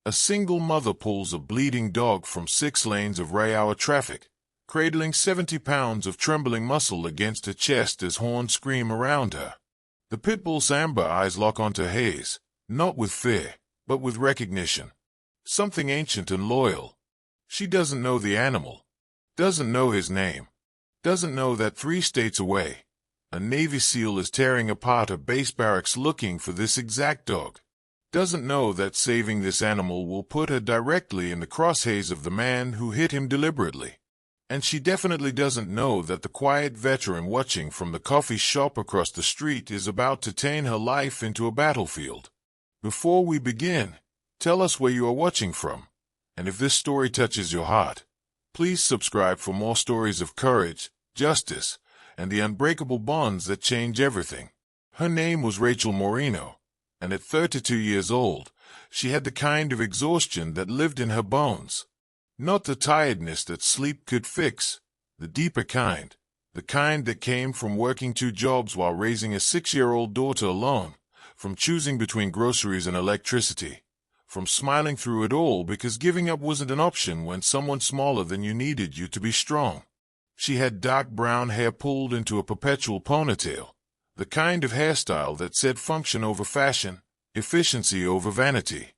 A single mother pulls a bleeding dog from 6 lanes of rush-hour traffic, cradling 70 pounds of trembling muscle against her chest as horns scream around her. The Pitbull's amber eyes lock onto Hayes, not with fear, but with recognition. Something ancient and loyal. She doesn't know the animal, doesn't know his name, doesn't know that 3 states away, a Navy SEAL is tearing apart a base barracks looking for this exact dog. Doesn't know that saving this animal will put her directly in the crosshairs of the man who hit him deliberately. And she definitely doesn't know that the quiet veteran watching from the coffee shop across the street is about to turn her life into a battlefield. Before we begin, tell us where you are watching from, and if this story touches your heart, please subscribe for more stories of courage, justice, and the unbreakable bonds that change everything. Her name was Rachel Moreno, and at 32 years old, she had the kind of exhaustion that lived in her bones. Not the tiredness that sleep could fix, the deeper kind, the kind that came from working 2 jobs while raising a 6-year-old daughter alone, from choosing between groceries and electricity, from smiling through it all because giving up wasn't an option when someone smaller than you needed you to be strong. She had dark brown hair pulled into a perpetual ponytail, the kind of hairstyle that said function over fashion, efficiency over vanity.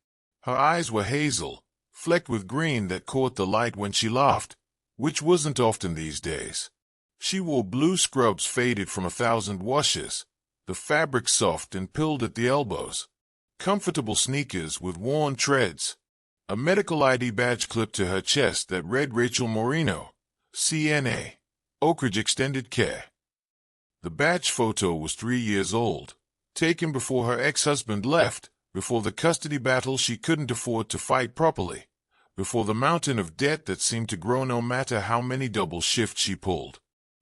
Her eyes were hazel, flecked with green that caught the light when she laughed, which wasn't often these days. She wore blue scrubs faded from 1,000 washes, the fabric soft and pilled at the elbows, comfortable sneakers with worn treads, a medical ID badge clipped to her chest that read Rachel Moreno, CNA, Oak Ridge Extended Care. The badge photo was 3 years old, taken before her ex-husband left, before the custody battle she couldn't afford to fight properly, before the mountain of debt that seemed to grow no matter how many double shifts she pulled.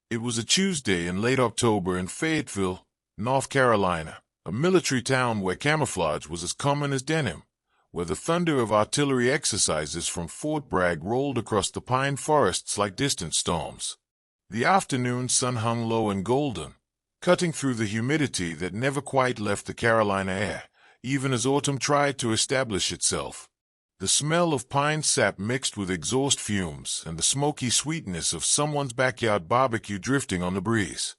It was a Tuesday in late October in Fayetteville, North Carolina, a military town where camouflage was as common as denim, where the thunder of artillery exercises from Fort Bragg rolled across the pine forests like distant storms. The afternoon sun hung low and golden, cutting through the humidity that never quite left the Carolina air, even as autumn tried to establish itself. The smell of pine sap mixed with exhaust fumes and the smoky sweetness of someone's backyard barbecue drifting on the breeze.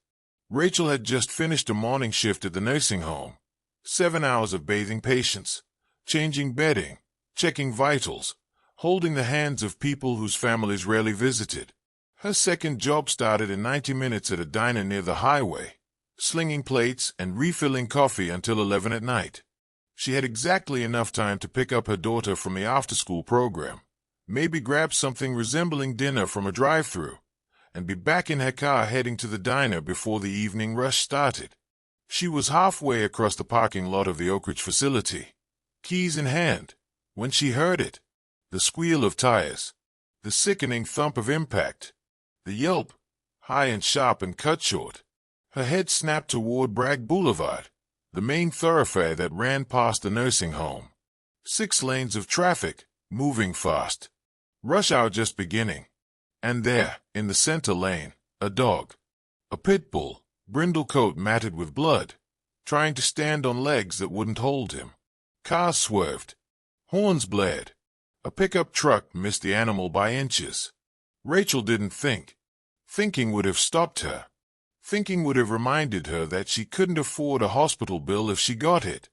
Rachel had just finished a morning shift at the nursing home. 7 hours of bathing patients, changing bedding, checking vitals, holding the hands of people whose families rarely visited. Her second job started in 90 minutes at a diner near the highway, slinging plates and refilling coffee until 11 at night. She had exactly enough time to pick up her daughter from the after-school program, maybe grab something resembling dinner from a drive-thru, and be back in her car heading to the diner before the evening rush started. She was halfway across the parking lot of the Oak Ridge facility, keys in hand, when she heard it. The squeal of tires, the sickening thump of impact, the yelp, high and sharp and cut short. Her head snapped toward Bragg Boulevard, the main thoroughfare that ran past the nursing home. 6 lanes of traffic, moving fast. Rush hour just beginning. And there, in the center lane, a dog. A pit bull, brindle coat matted with blood, trying to stand on legs that wouldn't hold him. Cars swerved. Horns blared. A pickup truck missed the animal by inches. Rachel didn't think. Thinking would have stopped her. Thinking would have reminded her that she couldn't afford a hospital bill if she got hit.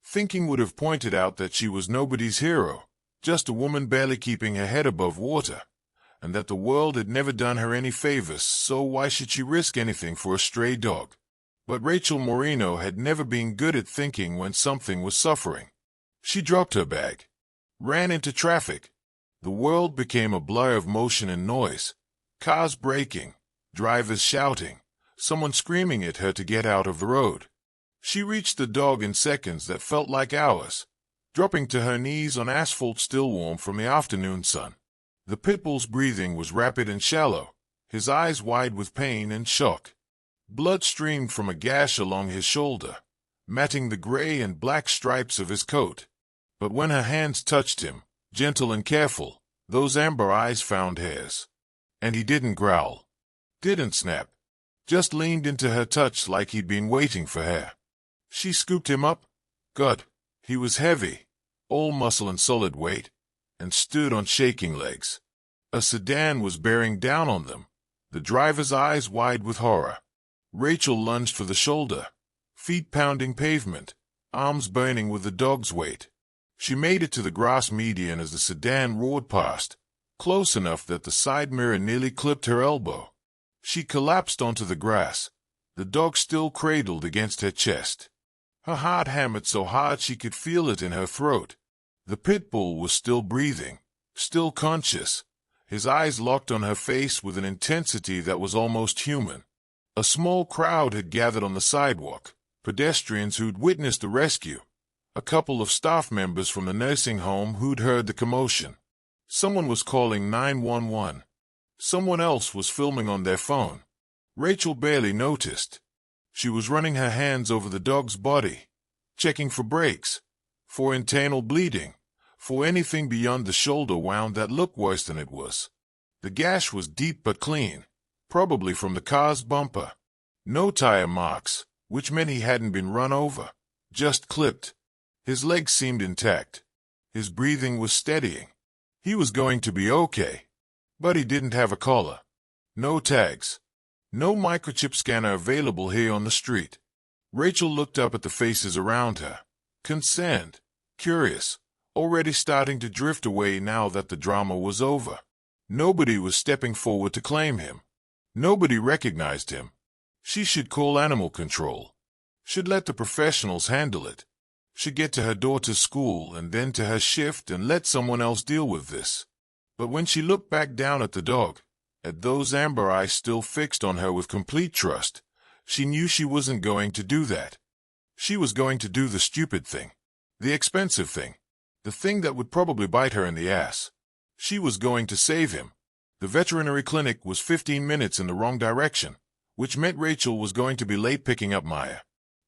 Thinking would have pointed out that she was nobody's hero, just a woman barely keeping her head above water, and that the world had never done her any favors, so why should she risk anything for a stray dog? But Rachel Moreno had never been good at thinking when something was suffering. She dropped her bag, ran into traffic. The world became a blur of motion and noise. Cars braking, drivers shouting, someone screaming at her to get out of the road. She reached the dog in seconds that felt like hours, dropping to her knees on asphalt still warm from the afternoon sun. The pitbull's breathing was rapid and shallow, his eyes wide with pain and shock. Blood streamed from a gash along his shoulder, matting the gray and black stripes of his coat. But when her hands touched him, gentle and careful, those amber eyes found hers. And he didn't growl, didn't snap, just leaned into her touch like he'd been waiting for her. She scooped him up. God, he was heavy, all muscle and solid weight, and stood on shaking legs. A sedan was bearing down on them, the driver's eyes wide with horror. Rachel lunged for the shoulder, feet pounding pavement, arms burning with the dog's weight. She made it to the grass median as the sedan roared past, close enough that the side mirror nearly clipped her elbow. She collapsed onto the grass, the dog still cradled against her chest. Her heart hammered so hard she could feel it in her throat. The pit bull was still breathing, still conscious, his eyes locked on her face with an intensity that was almost human. A small crowd had gathered on the sidewalk, pedestrians who'd witnessed the rescue, a couple of staff members from the nursing home who'd heard the commotion. Someone was calling 911. Someone else was filming on their phone. Rachel barely noticed. She was running her hands over the dog's body, checking for breaks, for internal bleeding, for anything beyond the shoulder wound that looked worse than it was. The gash was deep but clean, probably from the car's bumper. No tire marks, which meant he hadn't been run over, just clipped. His legs seemed intact. His breathing was steadying. He was going to be okay. But he didn't have a collar. No tags. No microchip scanner available here on the street. Rachel looked up at the faces around her, concerned, curious, already starting to drift away now that the drama was over. Nobody was stepping forward to claim him. Nobody recognized him. She should call animal control. Should let the professionals handle it. Should get to her daughter's school and then to her shift and let someone else deal with this. But when she looked back down at the dog, at those amber eyes still fixed on her with complete trust, she knew she wasn't going to do that. She was going to do the stupid thing, the expensive thing, the thing that would probably bite her in the ass. She was going to save him. The veterinary clinic was 15 minutes in the wrong direction, which meant Rachel was going to be late picking up Maya.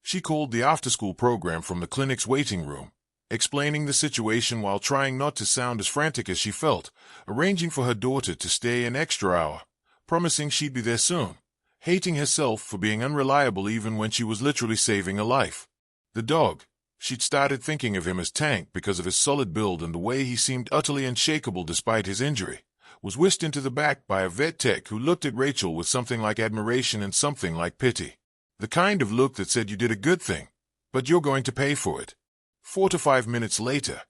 She called the after-school program from the clinic's waiting room, explaining the situation while trying not to sound as frantic as she felt, arranging for her daughter to stay an extra hour, promising she'd be there soon, hating herself for being unreliable even when she was literally saving a life. The dog, she'd started thinking of him as Tank because of his solid build and the way he seemed utterly unshakable despite his injury, was whisked into the back by a vet tech who looked at Rachel with something like admiration and something like pity. The kind of look that said you did a good thing, but you're going to pay for it. 4 to 5 minutes later,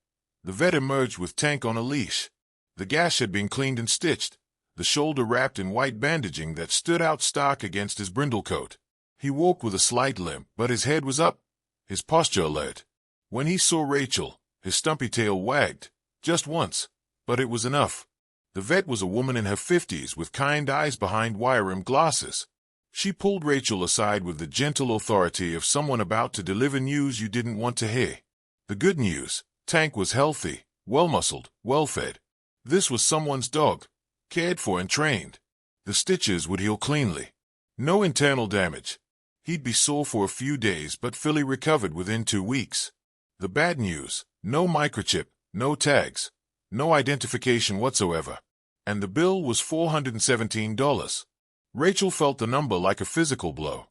the vet emerged with Tank on a leash. The gash had been cleaned and stitched, the shoulder wrapped in white bandaging that stood out stark against his brindle coat. He walked with a slight limp, but his head was up, his posture alert. When he saw Rachel, his stumpy tail wagged, just once, but it was enough. The vet was a woman in her 50s with kind eyes behind wire-rimmed glasses. She pulled Rachel aside with the gentle authority of someone about to deliver news you didn't want to hear. The good news: Tank was healthy, well-muscled, well-fed. This was someone's dog, cared for and trained. The stitches would heal cleanly. No internal damage. He'd be sore for a few days but fully recovered within 2 weeks. The bad news: no microchip, no tags, no identification whatsoever. And the bill was $417. Rachel felt the number like a physical blow.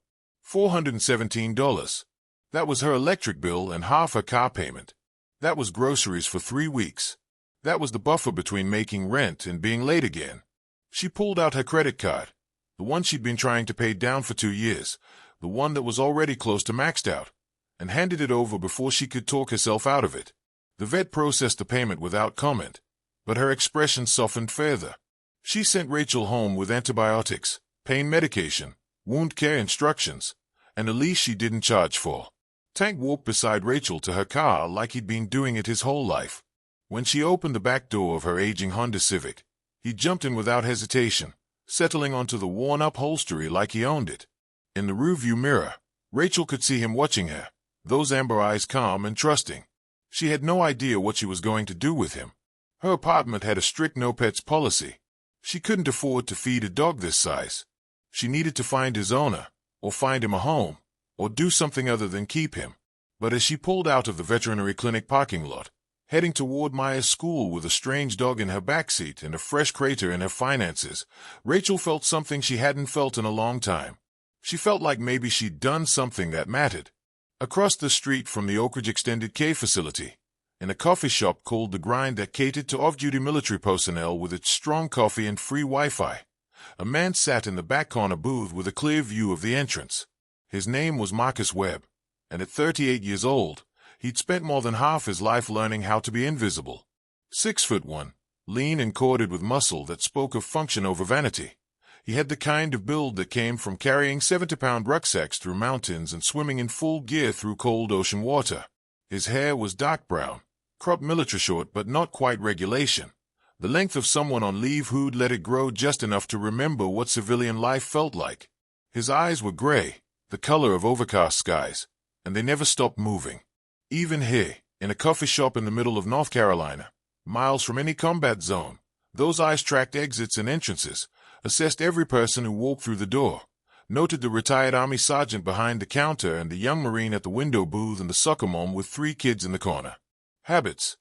$417. That was her electric bill and half her car payment. That was groceries for 3 weeks. That was the buffer between making rent and being late again. She pulled out her credit card, the one she'd been trying to pay down for 2 years, the one that was already close to maxed out, and handed it over before she could talk herself out of it. The vet processed the payment without comment, but her expression softened further. She sent Rachel home with antibiotics, pain medication, wound care instructions, and a leash she didn't charge for. Tank walked beside Rachel to her car like he'd been doing it his whole life. When she opened the back door of her aging Honda Civic, he jumped in without hesitation, settling onto the worn upholstery like he owned it. In the rearview mirror, Rachel could see him watching her, those amber eyes calm and trusting. She had no idea what she was going to do with him. Her apartment had a strict no-pets policy. She couldn't afford to feed a dog this size. She needed to find his owner, or find him a home, or do something other than keep him. But as she pulled out of the veterinary clinic parking lot, heading toward Maya's school with a strange dog in her backseat and a fresh crater in her finances, Rachel felt something she hadn't felt in a long time. She felt like maybe she'd done something that mattered. Across the street from the Oak Ridge Extended Care Facility, in a coffee shop called The Grind that catered to off-duty military personnel with its strong coffee and free Wi-Fi. A man sat in the back corner booth with a clear view of the entrance. His name was Marcus Webb, and at 38 years old, he'd spent more than half his life learning how to be invisible. 6'1", lean and corded with muscle that spoke of function over vanity. He had the kind of build that came from carrying 70-pound rucksacks through mountains and swimming in full gear through cold ocean water. His hair was dark brown, cropped military short but not quite regulation, the length of someone on leave who'd let it grow just enough to remember what civilian life felt like. His eyes were gray, the color of overcast skies, and they never stopped moving. Even here, in a coffee shop in the middle of North Carolina, miles from any combat zone, those eyes tracked exits and entrances, assessed every person who walked through the door, noted the retired Army sergeant behind the counter and the young Marine at the window booth and the soccer mom with 3 kids in the corner. Habits.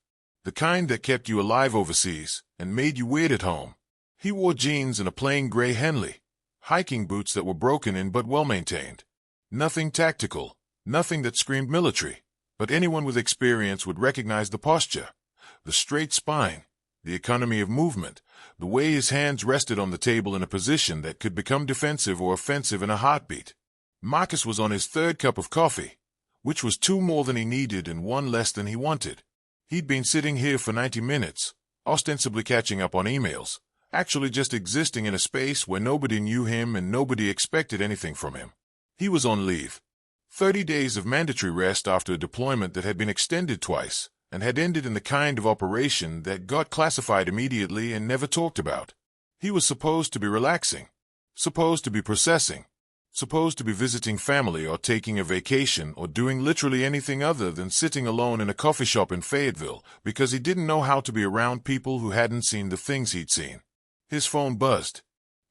The kind that kept you alive overseas and made you weird at home. He wore jeans and a plain gray Henley, hiking boots that were broken in but well-maintained. Nothing tactical, nothing that screamed military, but anyone with experience would recognize the posture, the straight spine, the economy of movement, the way his hands rested on the table in a position that could become defensive or offensive in a heartbeat. Marcus was on his 3rd cup of coffee, which was 2 more than he needed and 1 less than he wanted. He'd been sitting here for 90 minutes, ostensibly catching up on emails, actually just existing in a space where nobody knew him and nobody expected anything from him. He was on leave. 30 days of mandatory rest after a deployment that had been extended twice, and had ended in the kind of operation that got classified immediately and never talked about. He was supposed to be relaxing, supposed to be processing, supposed to be visiting family or taking a vacation or doing literally anything other than sitting alone in a coffee shop in Fayetteville because he didn't know how to be around people who hadn't seen the things he'd seen. His phone buzzed.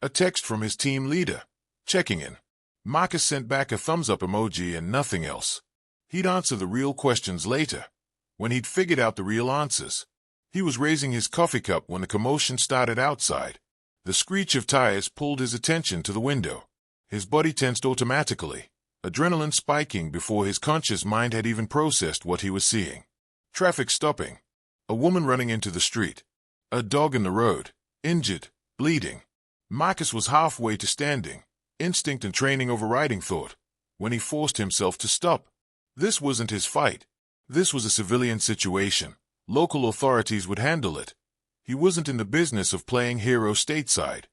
A text from his team leader, checking in. Marcus sent back a thumbs-up emoji and nothing else. He'd answer the real questions later, when he'd figured out the real answers. He was raising his coffee cup when the commotion started outside. The screech of tires pulled his attention to the window. His body tensed automatically, adrenaline spiking before his conscious mind had even processed what he was seeing. Traffic stopping. A woman running into the street. A dog in the road, injured, bleeding. Marcus was halfway to standing, instinct and training overriding thought, when he forced himself to stop. This wasn't his fight. This was a civilian situation. Local authorities would handle it. He wasn't in the business of playing hero stateside.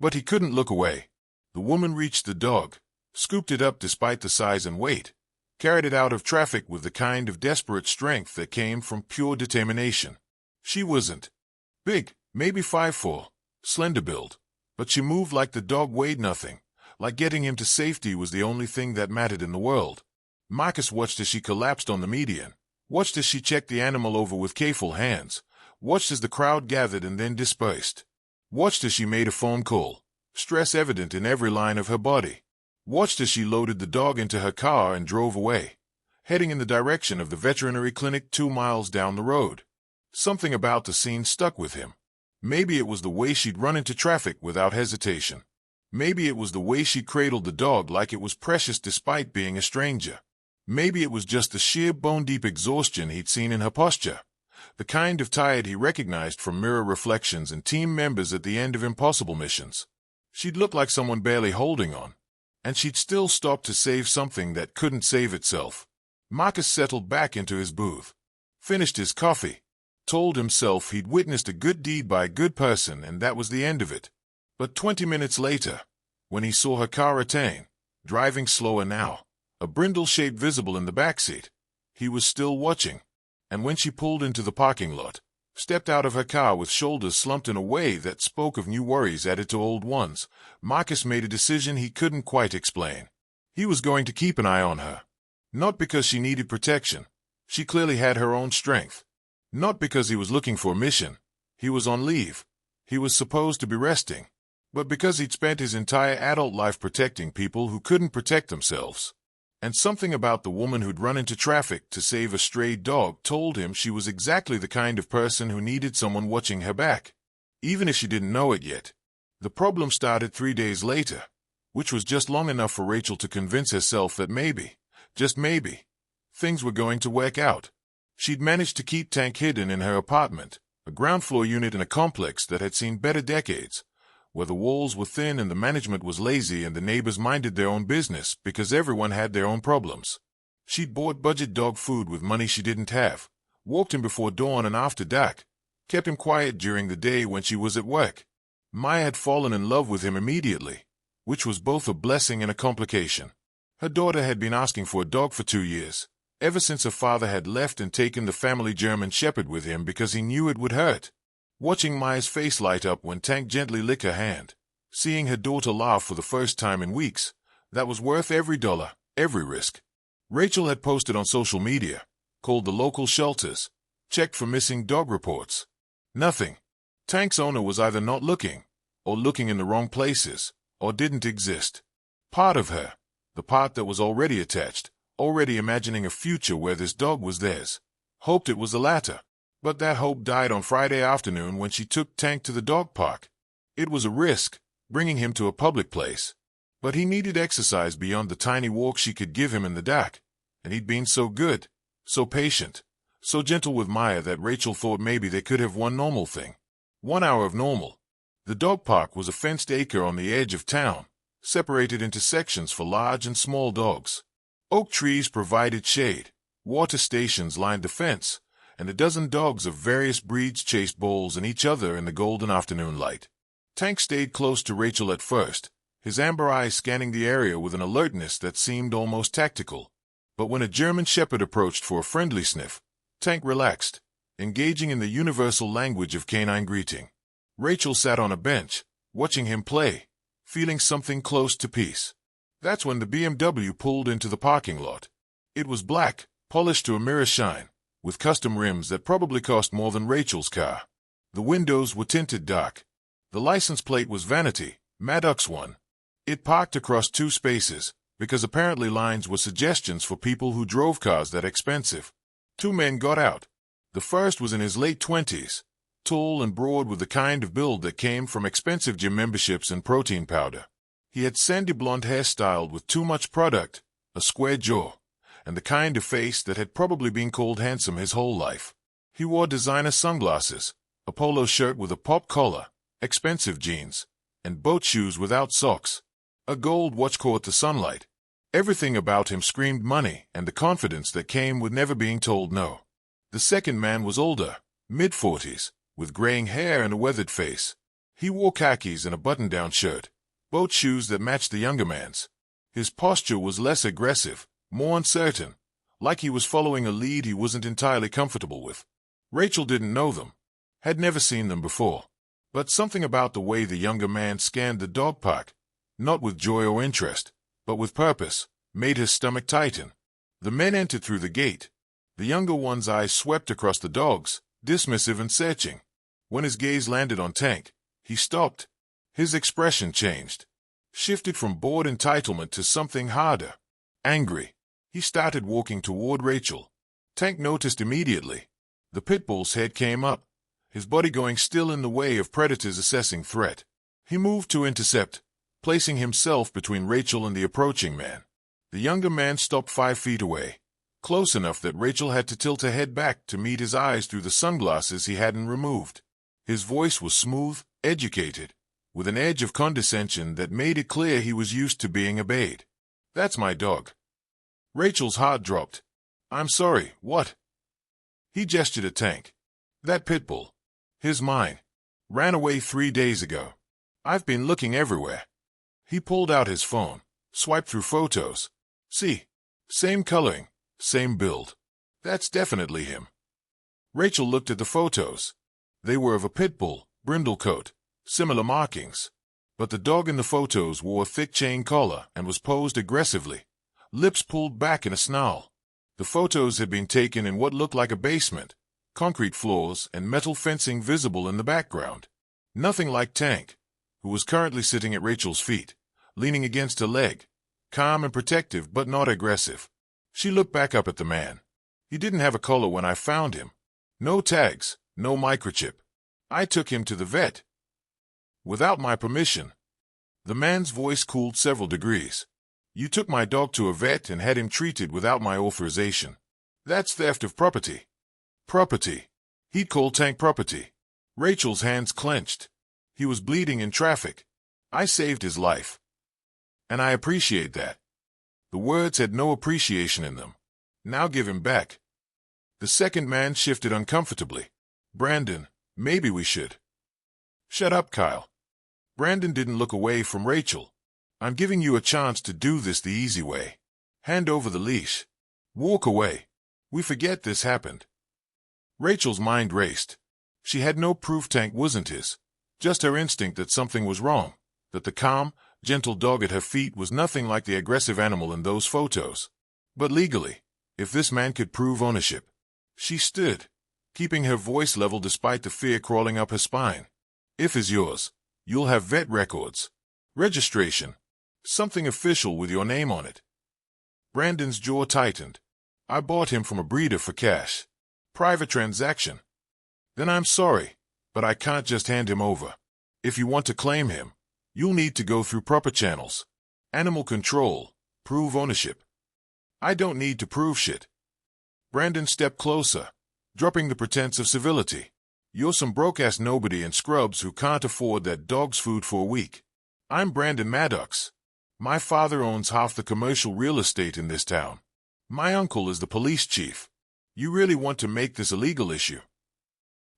But he couldn't look away. The woman reached the dog, scooped it up despite the size and weight, carried it out of traffic with the kind of desperate strength that came from pure determination. She wasn't big, maybe 5'4", slender build, but she moved like the dog weighed nothing, like getting him to safety was the only thing that mattered in the world. Marcus watched as she collapsed on the median, watched as she checked the animal over with careful hands, watched as the crowd gathered and then dispersed, watched as she made a phone call, stress evident in every line of her body, watched as she loaded the dog into her car and drove away, heading in the direction of the veterinary clinic 2 miles down the road. Something about the scene stuck with him. Maybe it was the way she'd run into traffic without hesitation. Maybe it was the way she cradled the dog like it was precious despite being a stranger. Maybe it was just the sheer bone-deep exhaustion he'd seen in her posture, the kind of tired he recognized from mirror reflections and team members at the end of impossible missions. She'd look like someone barely holding on, and she'd still stop to save something that couldn't save itself. Marcus settled back into his booth, finished his coffee, told himself he'd witnessed a good deed by a good person and that was the end of it. But 20 minutes later, when he saw her car return, driving slower now, a brindle shape visible in the backseat, he was still watching. And when she pulled into the parking lot, stepped out of her car with shoulders slumped in a way that spoke of new worries added to old ones, Marcus made a decision he couldn't quite explain. He was going to keep an eye on her. Not because she needed protection. She clearly had her own strength. Not because he was looking for a mission. He was on leave. He was supposed to be resting. But because he'd spent his entire adult life protecting people who couldn't protect themselves. And something about the woman who'd run into traffic to save a stray dog told him she was exactly the kind of person who needed someone watching her back, even if she didn't know it yet. The problem started 3 days later, which was just long enough for Rachel to convince herself that maybe, just maybe, things were going to work out. She'd managed to keep Tank hidden in her apartment, a ground-floor unit in a complex that had seen better decades, where the walls were thin and the management was lazy and the neighbors minded their own business because everyone had their own problems. She'd bought budget dog food with money she didn't have, walked him before dawn and after dark, kept him quiet during the day when she was at work. Maya had fallen in love with him immediately, which was both a blessing and a complication. Her daughter had been asking for a dog for 2 years, ever since her father had left and taken the family German Shepherd with him because he knew it would hurt. Watching Maya's face light up when Tank gently licked her hand, seeing her daughter laugh for the first time in weeks, that was worth every dollar, every risk. Rachel had posted on social media, called the local shelters, checked for missing dog reports. Nothing. Tank's owner was either not looking, or looking in the wrong places, or didn't exist. Part of her, the part that was already attached, already imagining a future where this dog was theirs, hoped it was the latter. But that hope died on Friday afternoon when she took Tank to the dog park. It was a risk, bringing him to a public place. But he needed exercise beyond the tiny walk she could give him in the dark. And he'd been so good, so patient, so gentle with Maya that Rachel thought maybe they could have one normal thing. 1 hour of normal. The dog park was a fenced acre on the edge of town, separated into sections for large and small dogs. Oak trees provided shade, water stations lined the fence, and a dozen dogs of various breeds chased balls and each other in the golden afternoon light. Tank stayed close to Rachel at first, his amber eyes scanning the area with an alertness that seemed almost tactical. But when a German Shepherd approached for a friendly sniff, Tank relaxed, engaging in the universal language of canine greeting. Rachel sat on a bench, watching him play, feeling something close to peace. That's when the BMW pulled into the parking lot. It was black, polished to a mirror shine, with custom rims that probably cost more than Rachel's car. The windows were tinted dark. The license plate was Vanity, Maddox 1. It parked across 2 spaces, because apparently lines were suggestions for people who drove cars that expensive. 2 men got out. The first was in his late 20s, tall and broad with the kind of build that came from expensive gym memberships and protein powder. He had sandy blonde hair styled with too much product, a square jaw, and the kind of face that had probably been called handsome his whole life. He wore designer sunglasses, a polo shirt with a pop collar, expensive jeans, and boat shoes without socks. A gold watch caught the sunlight. Everything about him screamed money and the confidence that came with never being told no. The second man was older, mid-40s, with graying hair and a weathered face. He wore khakis and a button-down shirt, boat shoes that matched the younger man's. His posture was less aggressive, more uncertain, like he was following a lead he wasn't entirely comfortable with. Rachel didn't know them, had never seen them before. But something about the way the younger man scanned the dog park, not with joy or interest, but with purpose, made his stomach tighten. The men entered through the gate. The younger one's eyes swept across the dogs, dismissive and searching. When his gaze landed on Tank, he stopped. His expression changed, shifted from bored entitlement to something harder, angry. He started walking toward Rachel. Tank noticed immediately. The Pitbull's head came up, his body going still in the way of predators assessing threat. He moved to intercept, placing himself between Rachel and the approaching man. The younger man stopped 5 feet away, close enough that Rachel had to tilt her head back to meet his eyes through the sunglasses he hadn't removed. His voice was smooth, educated, with an edge of condescension that made it clear he was used to being obeyed. "That's my dog." Rachel's heart dropped. "I'm sorry, what?" He gestured at Tank. "That Pitbull. His mine. Ran away 3 days ago. I've been looking everywhere." He pulled out his phone, swiped through photos. "See? Same coloring, same build. That's definitely him." Rachel looked at the photos. They were of a Pitbull, brindle coat, similar markings. But the dog in the photos wore a thick chain collar and was posed aggressively, lips pulled back in a snarl. The photos had been taken in what looked like a basement, concrete floors and metal fencing visible in the background. Nothing like Tank, who was currently sitting at Rachel's feet, leaning against her leg, calm and protective but not aggressive. She looked back up at the man. "He didn't have a collar when I found him. No tags, no microchip. I took him to the vet. Without my permission." The man's voice cooled several degrees. "You took my dog to a vet and had him treated without my authorization. That's theft of property." Property. He'd called Tank property. Rachel's hands clenched. He was bleeding in traffic. I saved his life. And I appreciate that. The words had no appreciation in them. Now give him back. The second man shifted uncomfortably. Brandon, maybe we should. Shut up, Kyle. Brandon didn't look away from Rachel. I'm giving you a chance to do this the easy way. Hand over the leash. Walk away. We forget this happened. Rachel's mind raced. She had no proof Tank wasn't his, just her instinct that something was wrong, that the calm, gentle dog at her feet was nothing like the aggressive animal in those photos. But legally, if this man could prove ownership, she stood, keeping her voice level despite the fear crawling up her spine. If is yours, you'll have vet records, registration, something official with your name on it. Brandon's jaw tightened. I bought him from a breeder for cash. Private transaction. Then I'm sorry, but I can't just hand him over. If you want to claim him, you'll need to go through proper channels. Animal control, prove ownership. I don't need to prove shit. Brandon stepped closer, dropping the pretense of civility. You're some broke-ass nobody in scrubs who can't afford that dog's food for a week. I'm Brandon Maddox. My father owns half the commercial real estate in this town. My uncle is the police chief. You really want to make this a legal issue?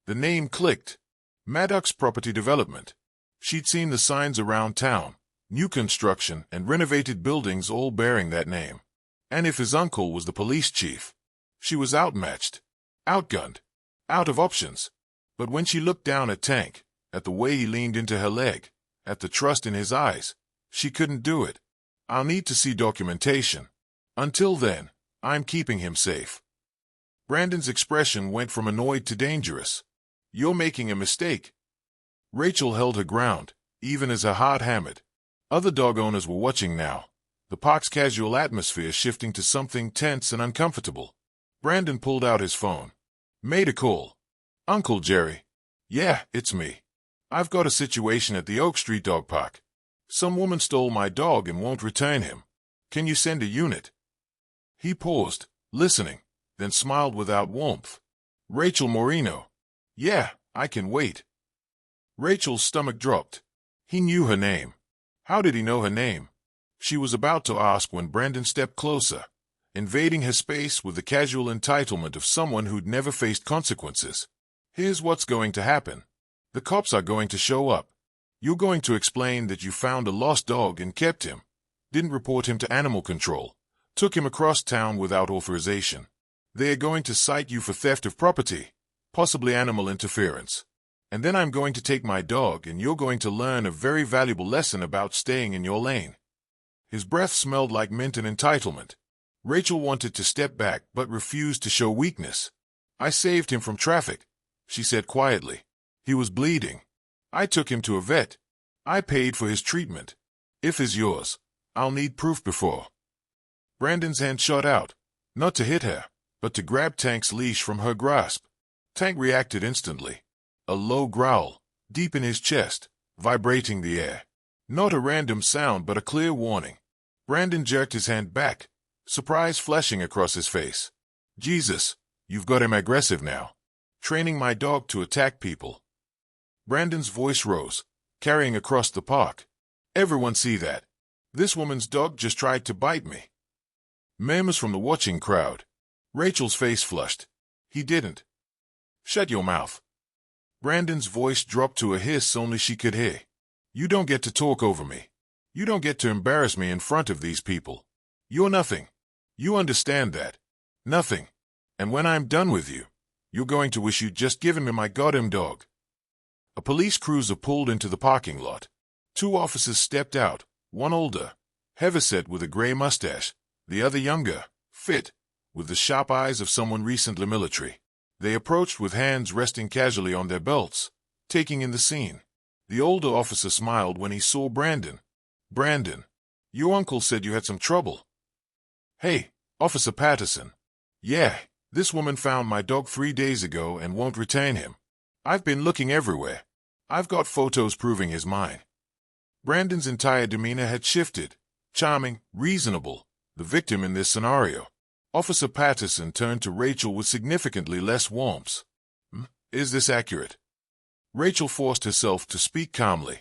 The name clicked. Maddox Property Development. She'd seen the signs around town, new construction and renovated buildings all bearing that name. And if his uncle was the police chief, she was outmatched, outgunned, out of options. But when she looked down at Tank, at the way he leaned into her leg, at the trust in his eyes, she couldn't do it. I'll need to see documentation. Until then, I'm keeping him safe. Brandon's expression went from annoyed to dangerous. You're making a mistake. Rachel held her ground, even as her heart hammered. Other dog owners were watching now, the park's casual atmosphere shifting to something tense and uncomfortable. Brandon pulled out his phone. Made a call. Uncle Jerry. Yeah, it's me. I've got a situation at the Oak Street Dog Park. Some woman stole my dog and won't return him. Can you send a unit? He paused, listening, then smiled without warmth. Rachel Moreno. Yeah, I can wait. Rachel's stomach dropped. He knew her name. How did he know her name? She was about to ask when Brandon stepped closer, invading her space with the casual entitlement of someone who'd never faced consequences. Here's what's going to happen. The cops are going to show up. You're going to explain that you found a lost dog and kept him, didn't report him to animal control, took him across town without authorization. They are going to cite you for theft of property, possibly animal interference. And then I'm going to take my dog and you're going to learn a very valuable lesson about staying in your lane. His breath smelled like mint and entitlement. Rachel wanted to step back but refused to show weakness. I saved him from traffic, she said quietly. He was bleeding. I took him to a vet. I paid for his treatment. If is yours, I'll need proof before. Brandon's hand shot out, not to hit her, but to grab Tank's leash from her grasp. Tank reacted instantly. A low growl, deep in his chest, vibrating the air. Not a random sound but a clear warning. Brandon jerked his hand back, surprise flashing across his face. Jesus, you've got him aggressive now. Training my dog to attack people. Brandon's voice rose, carrying across the park. Everyone see that. This woman's dog just tried to bite me. Murmurs from the watching crowd. Rachel's face flushed. He didn't. Shut your mouth. Brandon's voice dropped to a hiss only she could hear. You don't get to talk over me. You don't get to embarrass me in front of these people. You're nothing. You understand that. Nothing. And when I'm done with you, you're going to wish you'd just given me my goddamn dog. A police cruiser pulled into the parking lot. Two officers stepped out, one older, heavyset with a gray mustache, the other younger, fit, with the sharp eyes of someone recently military. They approached with hands resting casually on their belts, taking in the scene. The older officer smiled when he saw Brandon. Brandon, your uncle said you had some trouble. Hey, Officer Patterson. Yeah, this woman found my dog 3 days ago and won't return him. I've been looking everywhere. I've got photos proving he's mine. Brandon's entire demeanor had shifted. Charming, reasonable, the victim in this scenario. Officer Patterson turned to Rachel with significantly less warmth. Is this accurate? Rachel forced herself to speak calmly.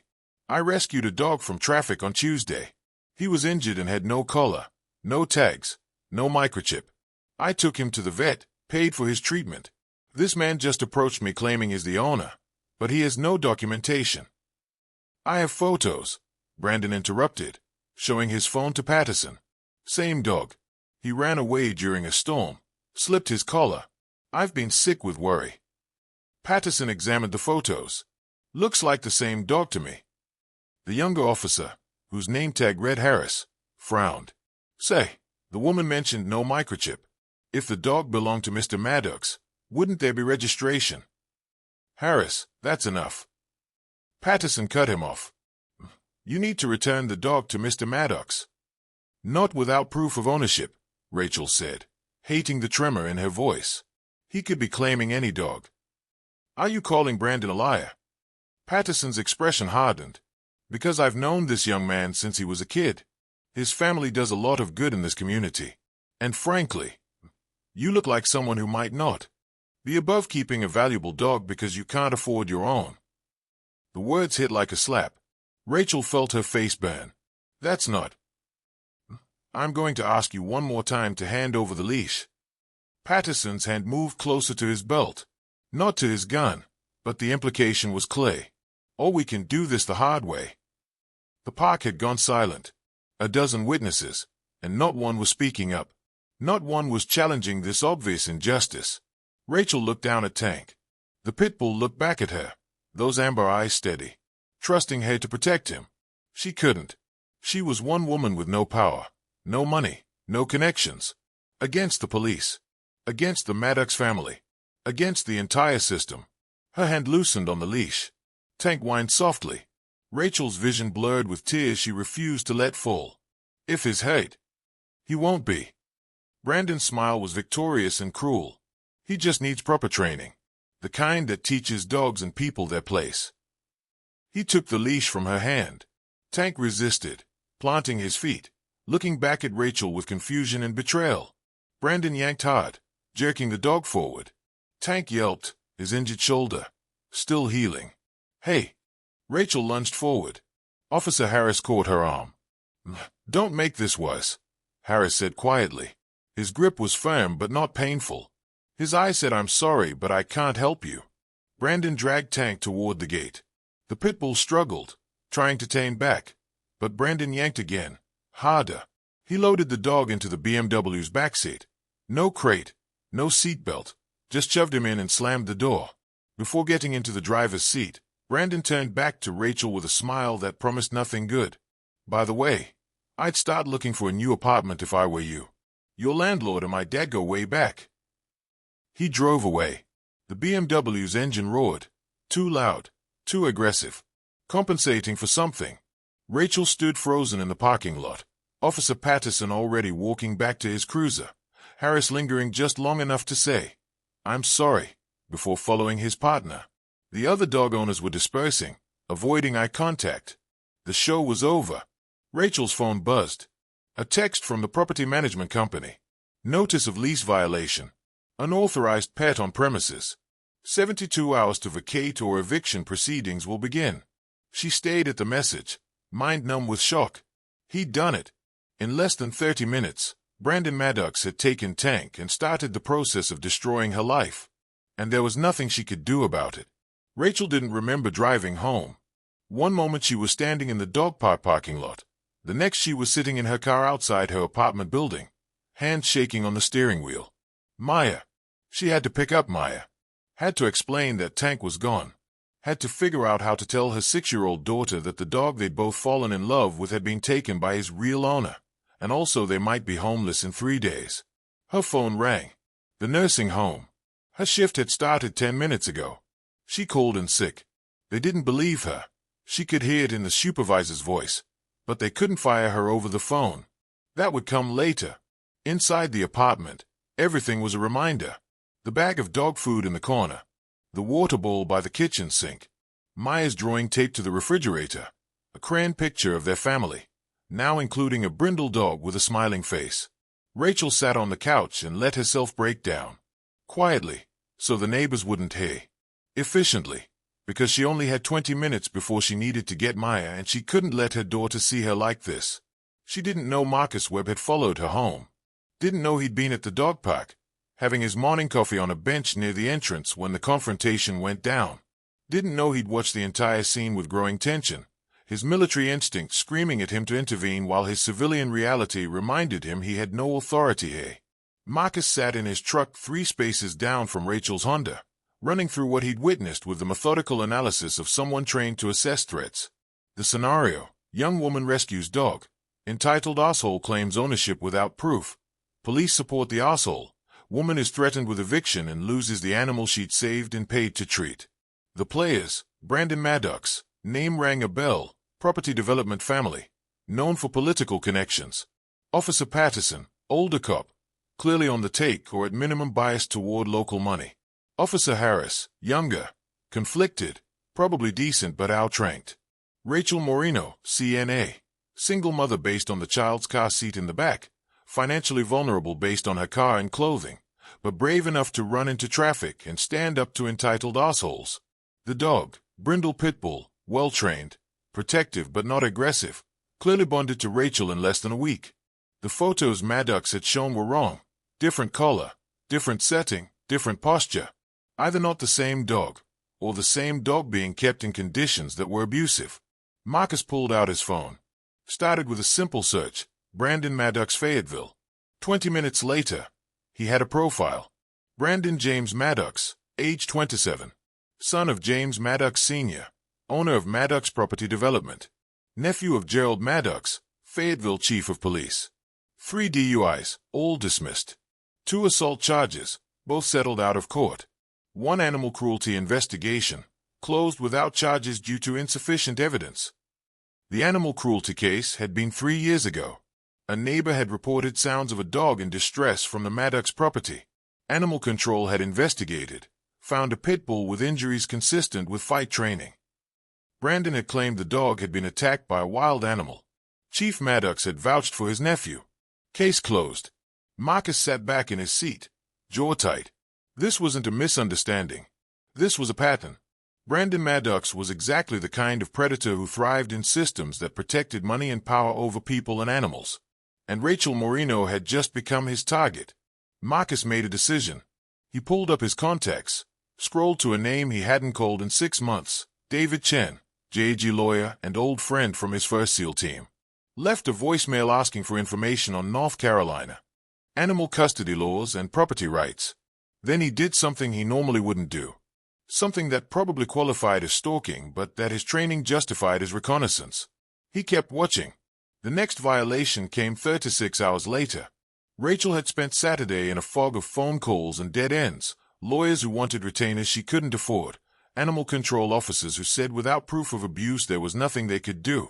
I rescued a dog from traffic on Tuesday. He was injured and had no collar, no tags, no microchip. I took him to the vet, paid for his treatment. This man just approached me claiming he's the owner, but he has no documentation. I have photos, Brandon interrupted, showing his phone to Patterson. Same dog. He ran away during a storm, slipped his collar. I've been sick with worry. Patterson examined the photos. Looks like the same dog to me. The younger officer, whose name tag read Harris, frowned. Say, the woman mentioned no microchip. If the dog belonged to Mr. Maddox, wouldn't there be registration? Harris, that's enough. Patterson cut him off. You need to return the dog to Mr. Maddox. Not without proof of ownership, Rachel said, hating the tremor in her voice. He could be claiming any dog. Are you calling Brandon a liar? Patterson's expression hardened. Because I've known this young man since he was a kid. His family does a lot of good in this community. And frankly, you look like someone who might not be above keeping a valuable dog because you can't afford your own. The words hit like a slap. Rachel felt her face burn. That's not. I'm going to ask you one more time to hand over the leash. Patterson's hand moved closer to his belt. Not to his gun, but the implication was clear. Or we can do this the hard way. The park had gone silent. A dozen witnesses, and not one was speaking up. Not one was challenging this obvious injustice. Rachel looked down at Tank. The Pitbull looked back at her, those amber eyes steady, trusting her to protect him. She couldn't. She was one woman with no power, no money, no connections. Against the police. Against the Maddox family. Against the entire system. Her hand loosened on the leash. Tank whined softly. Rachel's vision blurred with tears she refused to let fall. If he's hurt, he won't be. Brandon's smile was victorious and cruel. He just needs proper training. The kind that teaches dogs and people their place. He took the leash from her hand. Tank resisted, planting his feet, looking back at Rachel with confusion and betrayal. Brandon yanked hard, jerking the dog forward. Tank yelped, his injured shoulder still healing. Hey! Rachel lunged forward. Officer Harris caught her arm. Don't make this worse, Harris said quietly. His grip was firm but not painful. His eyes said, I'm sorry, but I can't help you. Brandon dragged Tank toward the gate. The Pitbull struggled, trying to tame back, but Brandon yanked again, harder. He loaded the dog into the BMW's backseat. No crate, no seatbelt, just shoved him in and slammed the door. Before getting into the driver's seat, Brandon turned back to Rachel with a smile that promised nothing good. By the way, I'd start looking for a new apartment if I were you. Your landlord and my dad go way back. He drove away. The BMW's engine roared. Too loud, too aggressive. Compensating for something. Rachel stood frozen in the parking lot. Officer Patterson already walking back to his cruiser. Harris lingering just long enough to say, I'm sorry, before following his partner. The other dog owners were dispersing, avoiding eye contact. The show was over. Rachel's phone buzzed. A text from the property management company. Notice of lease violation. Unauthorized pet on premises. 72 hours to vacate or eviction proceedings will begin. She stayed at the message, mind numb with shock. He'd done it. In less than 30 minutes, Brandon Maddox had taken Tank and started the process of destroying her life. And there was nothing she could do about it. Rachel didn't remember driving home. One moment she was standing in the dog park parking lot. The next she was sitting in her car outside her apartment building, hands shaking on the steering wheel. Maya. She had to pick up Maya. Had to explain that Tank was gone. Had to figure out how to tell her 6-year-old daughter that the dog they'd both fallen in love with had been taken by his real owner, and also they might be homeless in 3 days. Her phone rang. The nursing home. Her shift had started 10 minutes ago. She called in sick. They didn't believe her. She could hear it in the supervisor's voice, but they couldn't fire her over the phone. That would come later. Inside the apartment, everything was a reminder. The bag of dog food in the corner. The water bowl by the kitchen sink. Maya's drawing taped to the refrigerator. A crayon picture of their family, now including a brindle dog with a smiling face. Rachel sat on the couch and let herself break down. Quietly, so the neighbors wouldn't hear. Efficiently, because she only had 20 minutes before she needed to get Maya and she couldn't let her daughter see her like this. She didn't know Marcus Webb had followed her home. Didn't know he'd been at the dog park, having his morning coffee on a bench near the entrance when the confrontation went down. Didn't know he'd watched the entire scene with growing tension, his military instinct screaming at him to intervene while his civilian reality reminded him he had no authority here. Marcus sat in his truck 3 spaces down from Rachel's Honda, running through what he'd witnessed with the methodical analysis of someone trained to assess threats. The scenario: young woman rescues dog. Entitled asshole claims ownership without proof. Police support the asshole. Woman is threatened with eviction and loses the animal she'd saved and paid to treat. The players: Brandon Maddox, name rang a bell, property development family, known for political connections. Officer Patterson, older cop, clearly on the take or at minimum biased toward local money. Officer Harris, younger, conflicted, probably decent but outranked. Rachel Moreno, CNA, single mother based on the child's car seat in the back, financially vulnerable based on her car and clothing, but brave enough to run into traffic and stand up to entitled assholes. The dog, Brindle Pitbull, well-trained, protective but not aggressive, clearly bonded to Rachel in less than a week. The photos Maddox had shown were wrong. Different color, different setting, different posture. Either not the same dog, or the same dog being kept in conditions that were abusive. Marcus pulled out his phone. Started with a simple search: Brandon Maddox, Fayetteville. 20 minutes later, he had a profile. Brandon James Maddox, age 27. Son of James Maddox Sr., owner of Maddox Property Development. Nephew of Gerald Maddox, Fayetteville Chief of Police. 3 DUIs, all dismissed. 2 assault charges, both settled out of court. 1 animal cruelty investigation, closed without charges due to insufficient evidence. The animal cruelty case had been 3 years ago. A neighbor had reported sounds of a dog in distress from the Maddox property. Animal control had investigated, found a pit bull with injuries consistent with fight training. Brandon had claimed the dog had been attacked by a wild animal. Chief Maddox had vouched for his nephew. Case closed. Marcus sat back in his seat, jaw tight. This wasn't a misunderstanding. This was a pattern. Brandon Maddox was exactly the kind of predator who thrived in systems that protected money and power over people and animals. And Rachel Moreno had just become his target. Marcus made a decision. He pulled up his contacts, scrolled to a name he hadn't called in 6 months, David Chen, JG lawyer and old friend from his first SEAL team. Left a voicemail asking for information on North Carolina, animal custody laws and property rights. Then he did something he normally wouldn't do. Something that probably qualified as stalking, but that his training justified as reconnaissance. He kept watching. The next violation came 36 hours later. Rachel had spent Saturday in a fog of phone calls and dead ends, lawyers who wanted retainers she couldn't afford, animal control officers who said without proof of abuse there was nothing they could do,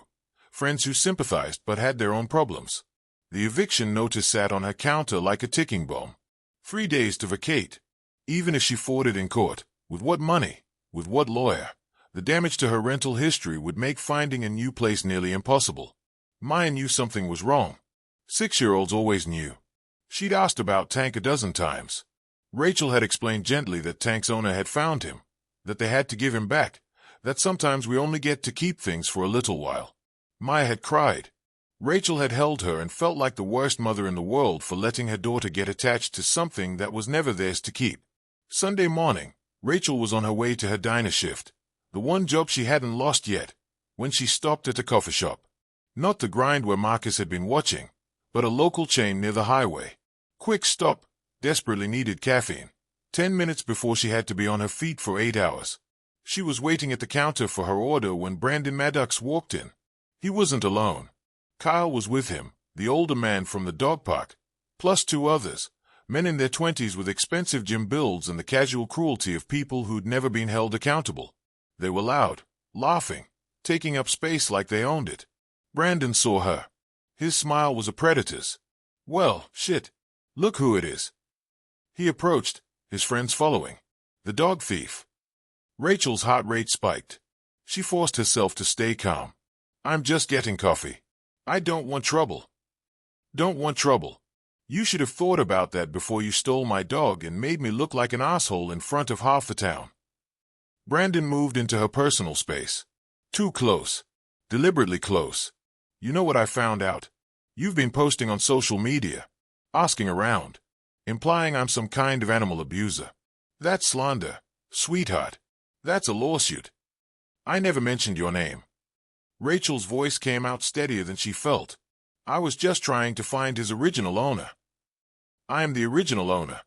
friends who sympathized but had their own problems. The eviction notice sat on her counter like a ticking bomb. 3 days to vacate. Even if she fought it in court, with what money, with what lawyer, the damage to her rental history would make finding a new place nearly impossible. Maya knew something was wrong. 6-year-olds always knew. She'd asked about Tank a dozen times. Rachel had explained gently that Tank's owner had found him, that they had to give him back, that sometimes we only get to keep things for a little while. Maya had cried. Rachel had held her and felt like the worst mother in the world for letting her daughter get attached to something that was never theirs to keep. Sunday morning, Rachel was on her way to her diner shift, the one job she hadn't lost yet, when she stopped at a coffee shop. Not the grind where Marcus had been watching, but a local chain near the highway. Quick stop, desperately needed caffeine. 10 minutes before she had to be on her feet for 8 hours. She was waiting at the counter for her order when Brandon Maddox walked in. He wasn't alone. Kyle was with him, the older man from the dog park, plus 2 others, men in their 20s with expensive gym builds and the casual cruelty of people who'd never been held accountable. They were loud, laughing, taking up space like they owned it. Brandon saw her. His smile was a predator's. Well, shit. Look who it is. He approached, his friends following. The dog thief. Rachel's heart rate spiked. She forced herself to stay calm. I'm just getting coffee. I don't want trouble. Don't want trouble. You should have thought about that before you stole my dog and made me look like an asshole in front of half the town. Brandon moved into her personal space. Too close. Deliberately close. You know what I found out? You've been posting on social media, asking around, implying I'm some kind of animal abuser. That's slander, sweetheart. That's a lawsuit. I never mentioned your name. Rachel's voice came out steadier than she felt. I was just trying to find his original owner. I am the original owner.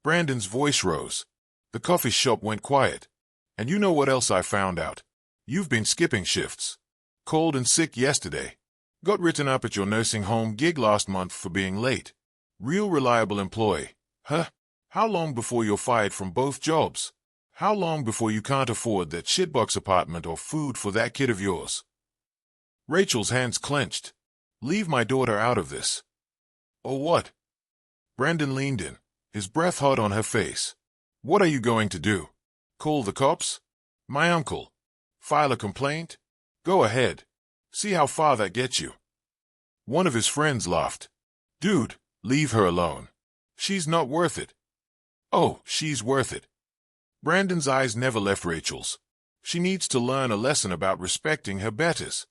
Brandon's voice rose. The coffee shop went quiet. And you know what else I found out? You've been skipping shifts. Cold and sick yesterday. Got written up at your nursing home gig last month for being late. Real reliable employee. Huh? How long before you're fired from both jobs? How long before you can't afford that shitbox apartment or food for that kid of yours? Rachel's hands clenched. Leave my daughter out of this. Or what? Brandon leaned in, his breath hot on her face. What are you going to do? Call the cops? My uncle? File a complaint? Go ahead. See how far that gets you. One of his friends laughed. Dude, leave her alone. She's not worth it. Oh, she's worth it. Brandon's eyes never left Rachel's. She needs to learn a lesson about respecting her betters.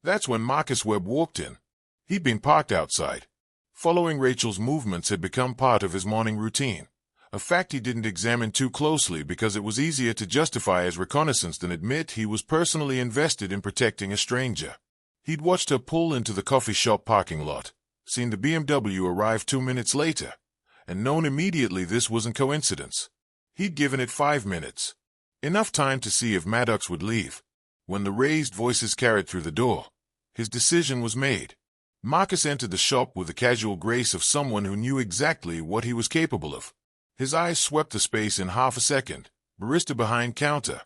That's when Marcus Webb walked in. He'd been parked outside. Following Rachel's movements had become part of his morning routine, a fact he didn't examine too closely because it was easier to justify as reconnaissance than admit he was personally invested in protecting a stranger. He'd watched her pull into the coffee shop parking lot, seen the BMW arrive 2 minutes later, and known immediately this wasn't coincidence. He'd given it 5 minutes. Enough time to see if Maddox would leave. When the raised voices carried through the door, his decision was made. Marcus entered the shop with the casual grace of someone who knew exactly what he was capable of. His eyes swept the space in half a second, barista behind counter,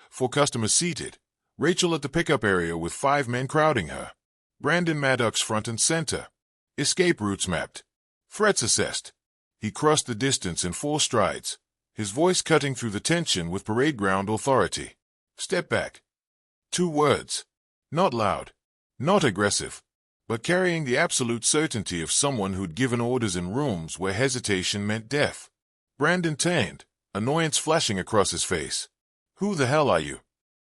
4 customers seated, Rachel at the pickup area with 5 men crowding her, Brandon Maddox front and center, escape routes mapped, threats assessed. He crossed the distance in 4 strides, his voice cutting through the tension with parade ground authority. Step back. 2 words. Not loud, not aggressive, but carrying the absolute certainty of someone who'd given orders in rooms where hesitation meant death. Brandon turned, annoyance flashing across his face. Who the hell are you?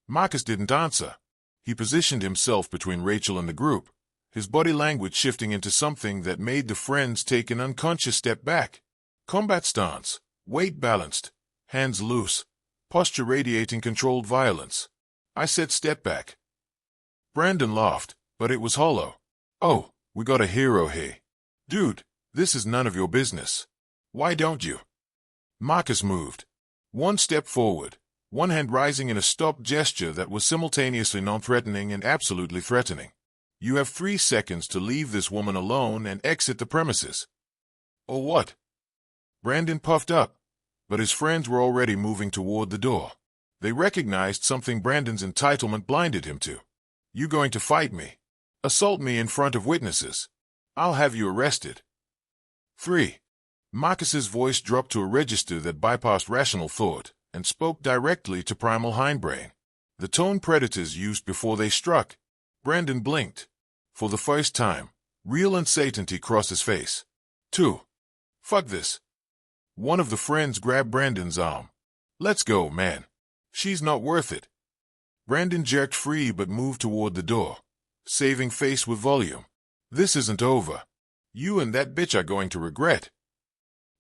Marcus didn't answer. He positioned himself between Rachel and the group, his body language shifting into something that made the friends take an unconscious step back. Combat stance, weight balanced, hands loose, posture radiating controlled violence. I said step back. Brandon laughed, but it was hollow. Oh, we got a hero here. Dude, this is none of your business. Why don't you? Marcus moved. 1 step forward, one hand rising in a stop gesture that was simultaneously non-threatening and absolutely threatening. You have 3 seconds to leave this woman alone and exit the premises. Or what? Brandon puffed up, but his friends were already moving toward the door. They recognized something Brandon's entitlement blinded him to. You going to fight me? Assault me in front of witnesses? I'll have you arrested. 3. Marcus's voice dropped to a register that bypassed rational thought and spoke directly to primal hindbrain. The tone predators used before they struck. Brandon blinked. For the first time, real uncertainty crossed his face. 2. Fuck this. One of the friends grabbed Brandon's arm. Let's go, man. She's not worth it. Brandon jerked free but moved toward the door, saving face with volume. This isn't over. You and that bitch are going to regret.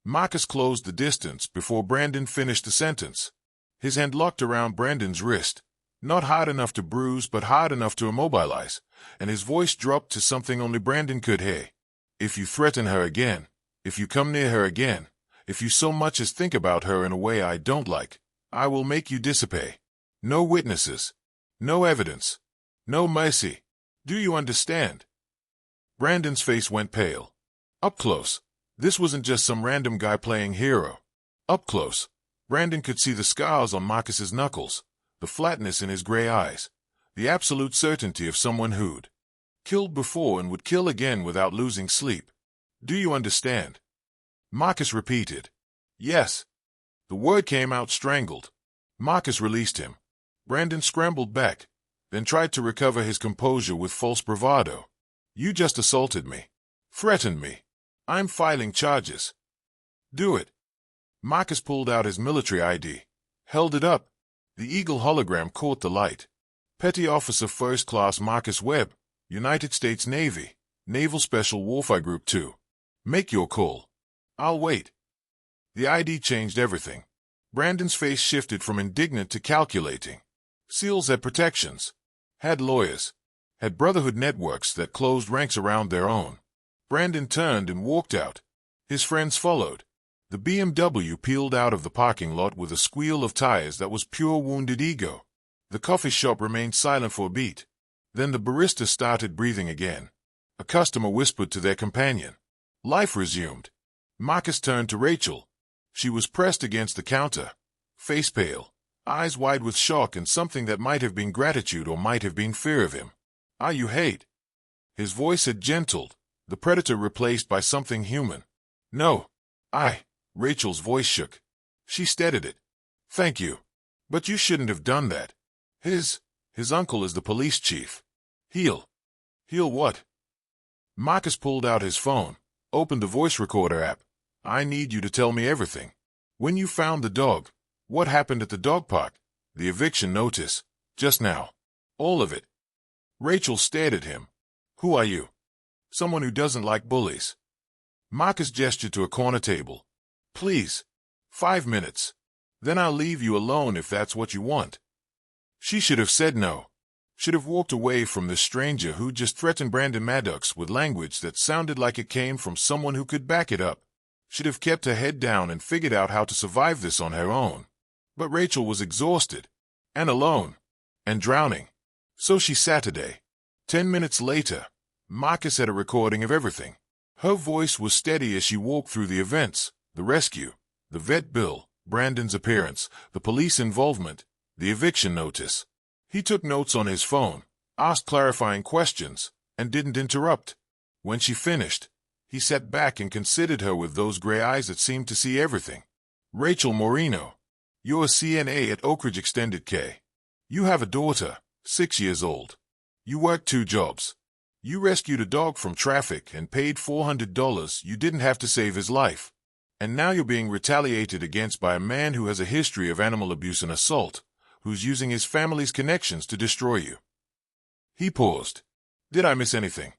Marcus closed the distance before Brandon finished the sentence. His hand locked around Brandon's wrist, not hard enough to bruise but hard enough to immobilize, and his voice dropped to something only Brandon could hear. If you threaten her again, if you come near her again, if you so much as think about her in a way I don't like, I will make you disappear. No witnesses. No evidence. No mercy. Do you understand? Brandon's face went pale. Up close. This wasn't just some random guy playing hero. Up close, Brandon could see the scars on Marcus's knuckles, the flatness in his gray eyes, the absolute certainty of someone who'd killed before and would kill again without losing sleep. Do you understand? Marcus repeated. Yes. The word came out strangled. Marcus released him. Brandon scrambled back, then tried to recover his composure with false bravado. You just assaulted me. Threatened me. I'm filing charges. Do it. Marcus pulled out his military ID, held it up. The eagle hologram caught the light. Petty Officer First Class Marcus Webb, United States Navy, Naval Special Warfare Group 2. Make your call. I'll wait. The ID changed everything. Brandon's face shifted from indignant to calculating. SEALs had protections, had lawyers, had brotherhood networks that closed ranks around their own. Brandon turned and walked out. His friends followed. The BMW peeled out of the parking lot with a squeal of tires that was pure wounded ego. The coffee shop remained silent for a beat. Then the barista started breathing again. A customer whispered to their companion. Life resumed. Marcus turned to Rachel. She was pressed against the counter, face pale, eyes wide with shock and something that might have been gratitude or might have been fear of him. Ah, you hate. His voice had gentled, the predator replaced by something human. No. Rachel's voice shook. She steadied it. Thank you. But you shouldn't have done that. His uncle is the police chief. He'll what? Marcus pulled out his phone, opened the voice recorder app. I need you to tell me everything. When you found the dog, what happened at the dog park, the eviction notice, just now. All of it. Rachel stared at him. Who are you? Someone who doesn't like bullies. Marcus gestured to a corner table. Please. 5 minutes. Then I'll leave you alone if that's what you want. She should have said no. Should have walked away from this stranger who just threatened Brandon Maddox with language that sounded like it came from someone who could back it up. Should have kept her head down and figured out how to survive this on her own. But Rachel was exhausted, and alone, and drowning. So she sat today. 10 minutes later, Marcus had a recording of everything. Her voice was steady as she walked through the events, the rescue, the vet bill, Brandon's appearance, the police involvement, the eviction notice. He took notes on his phone, asked clarifying questions, and didn't interrupt. When she finished, he sat back and considered her with those gray eyes that seemed to see everything. Rachel Moreno, you're a CNA at Oak Ridge Extended K. You have a daughter, 6 years old. You work 2 jobs. You rescued a dog from traffic and paid $400 you didn't have to save his life. And now you're being retaliated against by a man who has a history of animal abuse and assault, who's using his family's connections to destroy you. He paused. Did I miss anything?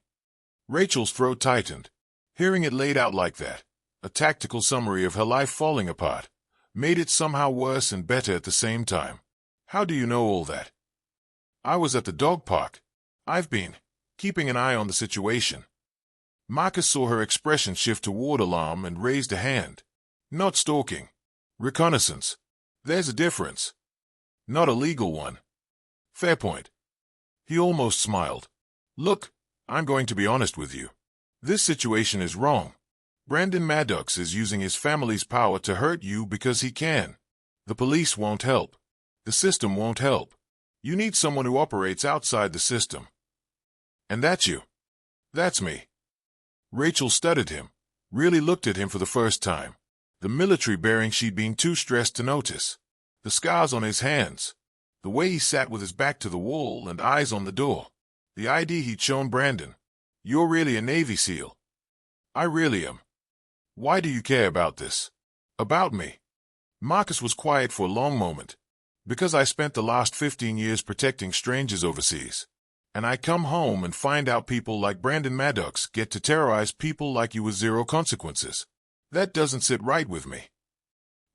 Rachel's throat tightened. Hearing it laid out like that, a tactical summary of her life falling apart, made it somehow worse and better at the same time. How do you know all that? I was at the dog park. I've been keeping an eye on the situation. Marcus saw her expression shift toward alarm and raised a hand. Not stalking. Reconnaissance. There's a difference. Not a legal one. Fair point. He almost smiled. Look, I'm going to be honest with you. This situation is wrong. Brandon Maddox is using his family's power to hurt you because he can. The police won't help. The system won't help. You need someone who operates outside the system. And that's you. That's me. Rachel studied him, really looked at him for the first time. The military bearing she'd been too stressed to notice. The scars on his hands. The way he sat with his back to the wall and eyes on the door. The ID he'd shown Brandon. You're really a Navy SEAL. I really am. Why do you care about this? About me? Marcus was quiet for a long moment. Because I spent the last 15 years protecting strangers overseas. And I come home and find out people like Brandon Maddox get to terrorize people like you with zero consequences. That doesn't sit right with me.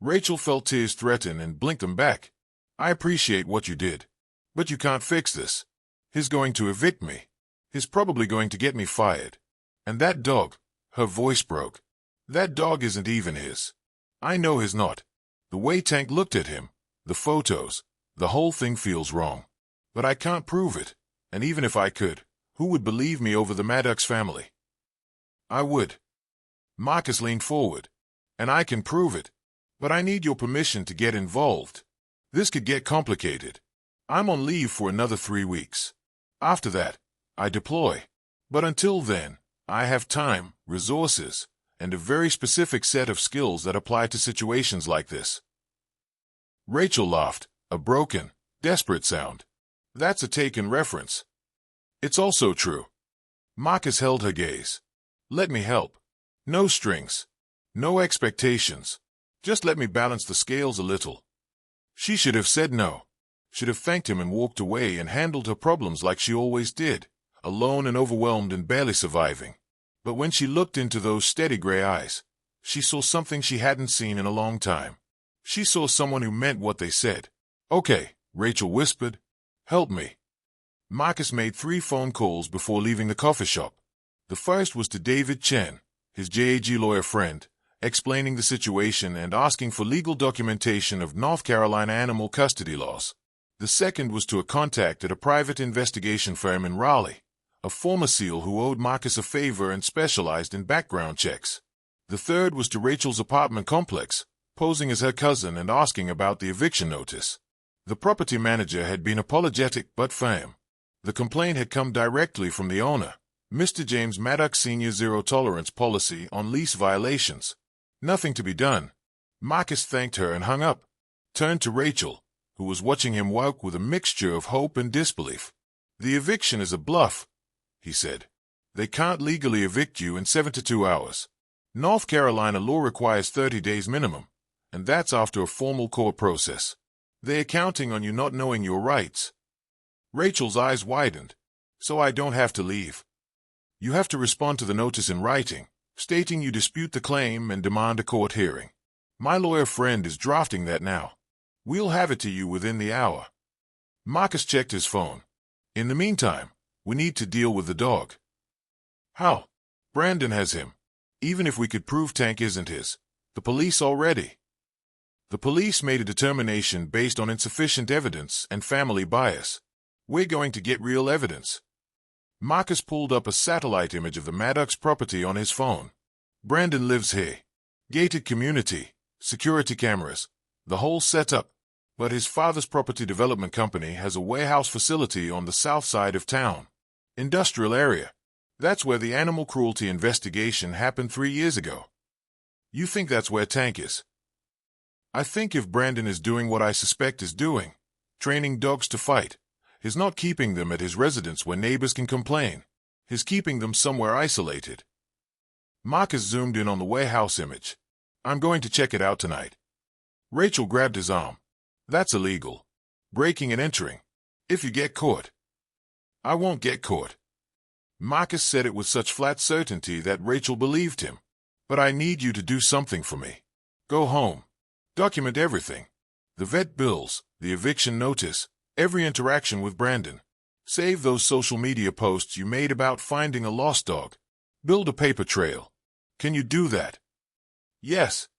Rachel felt tears threaten and blinked them back. I appreciate what you did. But you can't fix this. He's going to evict me. He's probably going to get me fired. And that dog, her voice broke. That dog isn't even his. I know he's not. The way Tank looked at him, the photos, the whole thing feels wrong. But I can't prove it. And even if I could, who would believe me over the Maddox family? I would. Marcus leaned forward. And I can prove it. But I need your permission to get involved. This could get complicated. I'm on leave for another 3 weeks. After that, I deploy. But until then, I have time, resources, and a very specific set of skills that apply to situations like this. Rachel laughed, a broken, desperate sound. That's a taken reference. It's also true. Marcus held her gaze. Let me help. No strings. No expectations. Just let me balance the scales a little. She should have said no. Should have thanked him and walked away and handled her problems like she always did, alone and overwhelmed and barely surviving. But when she looked into those steady gray eyes, she saw something she hadn't seen in a long time. She saw someone who meant what they said. "Okay," Rachel whispered. "Help me." Marcus made 3 phone calls before leaving the coffee shop. The first was to David Chen, his JAG lawyer friend, explaining the situation and asking for legal documentation of North Carolina animal custody laws. The second was to a contact at a private investigation firm in Raleigh, a former SEAL who owed Marcus a favor and specialized in background checks. The third was to Rachel's apartment complex, posing as her cousin and asking about the eviction notice. The property manager had been apologetic but firm. The complaint had come directly from the owner, Mr. James Maddox Sr.'s zero-tolerance policy on lease violations. Nothing to be done. Marcus thanked her and hung up, turned to Rachel, who was watching him work with a mixture of hope and disbelief. "The eviction is a bluff," he said. "They can't legally evict you in 72 hours. North Carolina law requires 30 days minimum, and that's after a formal court process. They're counting on you not knowing your rights." Rachel's eyes widened. "So I don't have to leave. You have to respond to the notice in writing, stating you dispute the claim and demand a court hearing. My lawyer friend is drafting that now. We'll have it to you within the hour." Marcus checked his phone. "In the meantime, we need to deal with the dog." "How?" "Brandon has him. Even if we could prove Tank isn't his. The police already." "The police made a determination based on insufficient evidence and family bias. We're going to get real evidence." Marcus pulled up a satellite image of the Maddox property on his phone. "Brandon lives here. Gated community, security cameras, the whole setup. But his father's property development company has a warehouse facility on the south side of town. Industrial area. That's where the animal cruelty investigation happened 3 years ago. You think that's where Tank is?" "I think if Brandon is doing what I suspect is doing, training dogs to fight, he's not keeping them at his residence where neighbors can complain. He's keeping them somewhere isolated." Marcus zoomed in on the warehouse image. "I'm going to check it out tonight." Rachel grabbed his arm. "That's illegal. Breaking and entering. If you get caught." "I won't get caught." Marcus said it with such flat certainty that Rachel believed him. "But I need you to do something for me. Go home. Document everything. The vet bills, the eviction notice, every interaction with Brandon. Save those social media posts you made about finding a lost dog. Build a paper trail. Can you do that?" "Yes."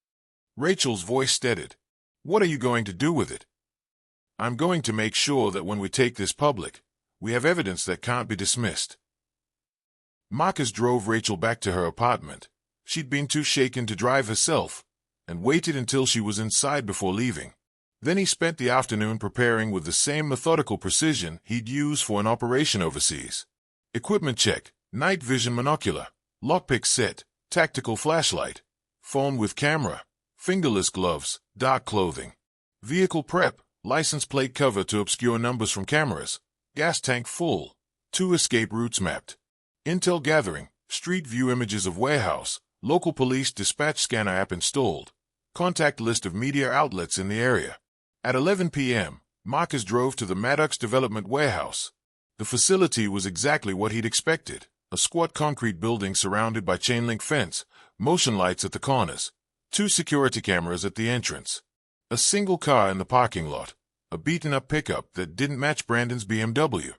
Rachel's voice steadied. "What are you going to do with it?" "I'm going to make sure that when we take this public, we have evidence that can't be dismissed." Marcus drove Rachel back to her apartment. She'd been too shaken to drive herself, and waited until she was inside before leaving. Then he spent the afternoon preparing with the same methodical precision he'd use for an operation overseas. Equipment check, night vision monocular, lockpick set, tactical flashlight, phone with camera, fingerless gloves, dark clothing. Vehicle prep, license plate cover to obscure numbers from cameras, gas tank full, 2 escape routes mapped. Intel gathering, street view images of warehouse, local police dispatch scanner app installed, contact list of media outlets in the area. At 11 p.m., Marcus drove to the Maddox Development Warehouse. The facility was exactly what he'd expected, a squat concrete building surrounded by chain-link fence, motion lights at the corners, 2 security cameras at the entrance, a single car in the parking lot, a beaten-up pickup that didn't match Brandon's BMW.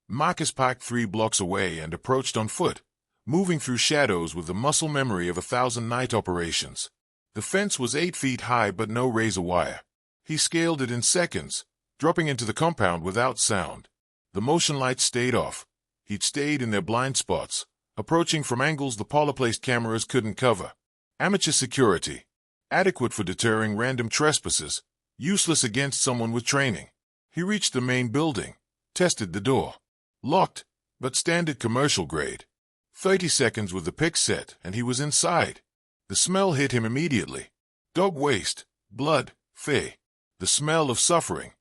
Marcus parked 3 blocks away and approached on foot, moving through shadows with the muscle memory of 1,000 night operations. The fence was 8 feet high but no razor wire. He scaled it in seconds, dropping into the compound without sound. The motion lights stayed off. He'd stayed in their blind spots, approaching from angles the polar-placed cameras couldn't cover. Amateur security. Adequate for deterring random trespassers, useless against someone with training. He reached the main building, tested the door. Locked, but standard commercial grade. 30 seconds with the pick set and he was inside. The smell hit him immediately. Dog waste, blood, fey. The smell of suffering.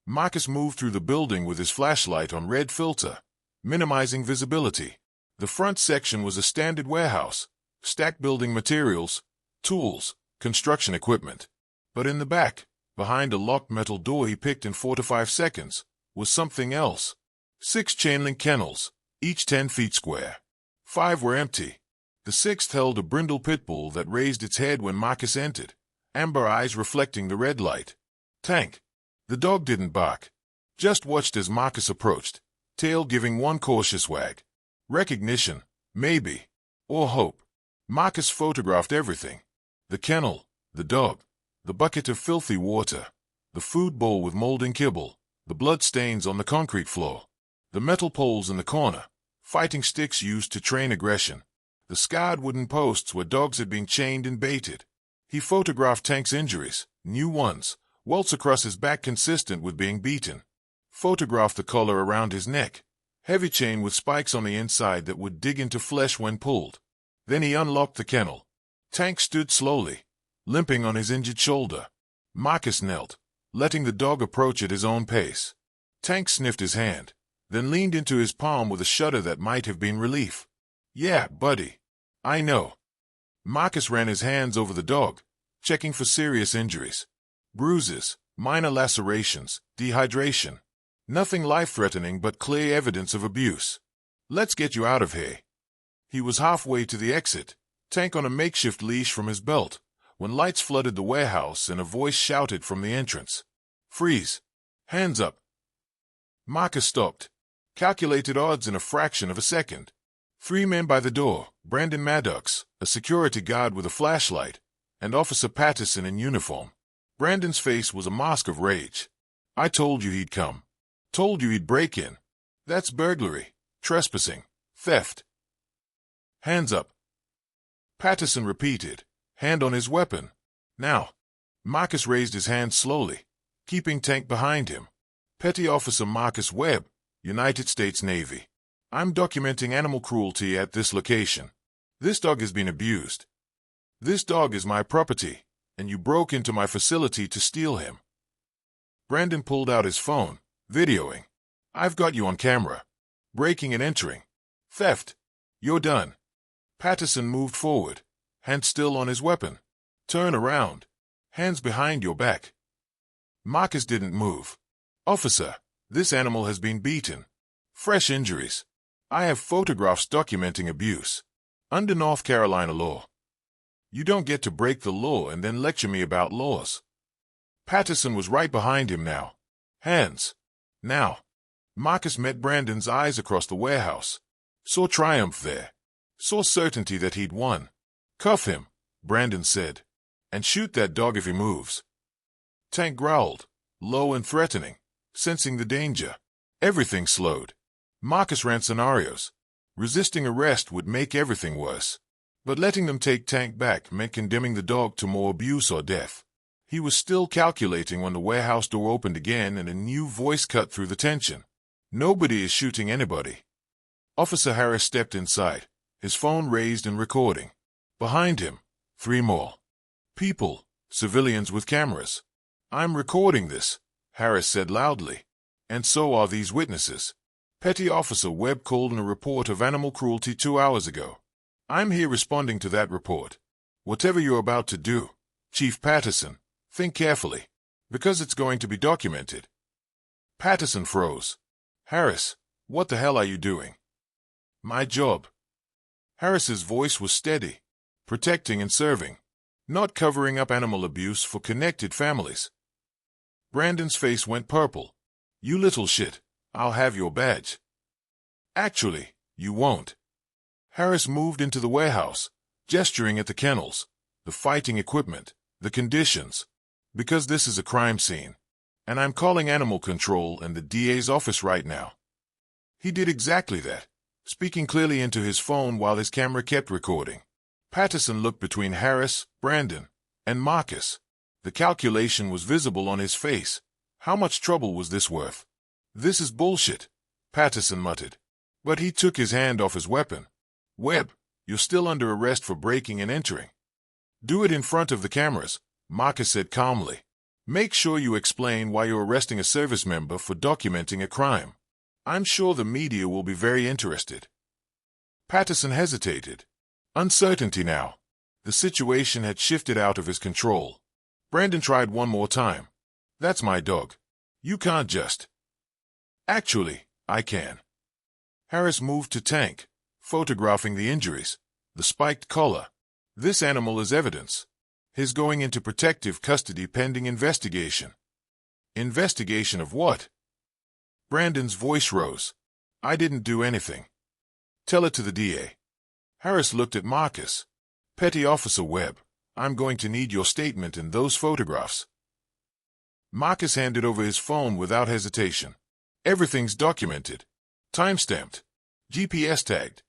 Marcus moved through the building with his flashlight on red filter, minimizing visibility. The front section was a standard warehouse. stacked building materials, tools, construction equipment. But in the back, behind a locked metal door he picked in 4 to 5 seconds, was something else. 6 chain-link kennels, each 10 feet square. 5 were empty. The 6th held a brindle pit bull that raised its head when Marcus entered, amber eyes reflecting the red light. Tank. The dog didn't bark, just watched as Marcus approached, tail giving one cautious wag. Recognition, maybe, or hope. Marcus photographed everything. The kennel, the dog, the bucket of filthy water, the food bowl with molding kibble, the blood stains on the concrete floor, the metal poles in the corner, fighting sticks used to train aggression, the scarred wooden posts where dogs had been chained and baited. He photographed Tank's injuries, new ones, welts across his back consistent with being beaten. Photographed the collar around his neck, heavy chain with spikes on the inside that would dig into flesh when pulled. Then he unlocked the kennel. Tank stood slowly, limping on his injured shoulder. Marcus knelt, letting the dog approach at his own pace. Tank sniffed his hand, then leaned into his palm with a shudder that might have been relief. "Yeah, buddy. I know." Marcus ran his hands over the dog, checking for serious injuries. Bruises, minor lacerations, dehydration. Nothing life-threatening but clear evidence of abuse. "Let's get you out of here." He was halfway to the exit, Tank on a makeshift leash from his belt, when lights flooded the warehouse and a voice shouted from the entrance. "Freeze! Hands up!" Marcus stopped, calculated odds in a fraction of a second. 3 men by the door, Brandon Maddox, a security guard with a flashlight, and Officer Patterson in uniform. Brandon's face was a mask of rage. "I told you he'd come. Told you he'd break in. That's burglary, trespassing, theft." "Hands up." Patterson repeated, hand on his weapon. "Now." Marcus raised his hand slowly, keeping Tank behind him. "Petty Officer Marcus Webb, United States Navy. I'm documenting animal cruelty at this location. This dog has been abused. This dog is my property, and you broke into my facility to steal him." Brandon pulled out his phone, videoing. "I've got you on camera. Breaking and entering. Theft. You're done." Patterson moved forward, hand still on his weapon. "Turn around. Hands behind your back." Marcus didn't move. "Officer, this animal has been beaten. Fresh injuries. I have photographs documenting abuse. Under North Carolina law. You don't get to break the law and then lecture me about laws." Patterson was right behind him now. "Hands. Now." Marcus met Brandon's eyes across the warehouse. Saw triumph there. Saw certainty that he'd won. "Cuff him," Brandon said, "and shoot that dog if he moves." Tank growled, low and threatening, sensing the danger. Everything slowed. Marcus ran scenarios. Resisting arrest would make everything worse. But letting them take Tank back meant condemning the dog to more abuse or death. He was still calculating when the warehouse door opened again and a new voice cut through the tension. "Nobody is shooting anybody." Officer Harris stepped inside, his phone raised and recording. Behind him, 3 more. People, civilians with cameras. "I'm recording this," Harris said loudly. "And so are these witnesses. Petty Officer Webb called in a report of animal cruelty 2 hours ago. I'm here responding to that report. Whatever you're about to do, Chief Patterson, think carefully, because it's going to be documented." Patterson froze. "Harris, what the hell are you doing?" "My job." Harris's voice was steady, protecting and serving, not covering up animal abuse for connected families. Brandon's face went purple. "You little shit, I'll have your badge." "Actually, you won't." Harris moved into the warehouse, gesturing at the kennels, the fighting equipment, the conditions. "Because this is a crime scene, and I'm calling animal control and the DA's office right now." He did exactly that, speaking clearly into his phone while his camera kept recording. Patterson looked between Harris, Brandon, and Marcus. The calculation was visible on his face. How much trouble was this worth? "This is bullshit," Patterson muttered. But he took his hand off his weapon. "Webb, you're still under arrest for breaking and entering." "Do it in front of the cameras," Marcus said calmly. "Make sure you explain why you're arresting a service member for documenting a crime. I'm sure the media will be very interested." Patterson hesitated. Uncertainty now. The situation had shifted out of his control. Brandon tried one more time. That's my dog. You can't just... Actually, I can. Harris moved to Tank, photographing the injuries, the spiked collar. This animal is evidence. His going into protective custody pending investigation. Investigation of what? Brandon's voice rose. I didn't do anything. Tell it to the DA. Harris looked at Marcus. Petty Officer Webb, I'm going to need your statement in those photographs. Marcus handed over his phone without hesitation. Everything's documented. Time-stamped. GPS tagged.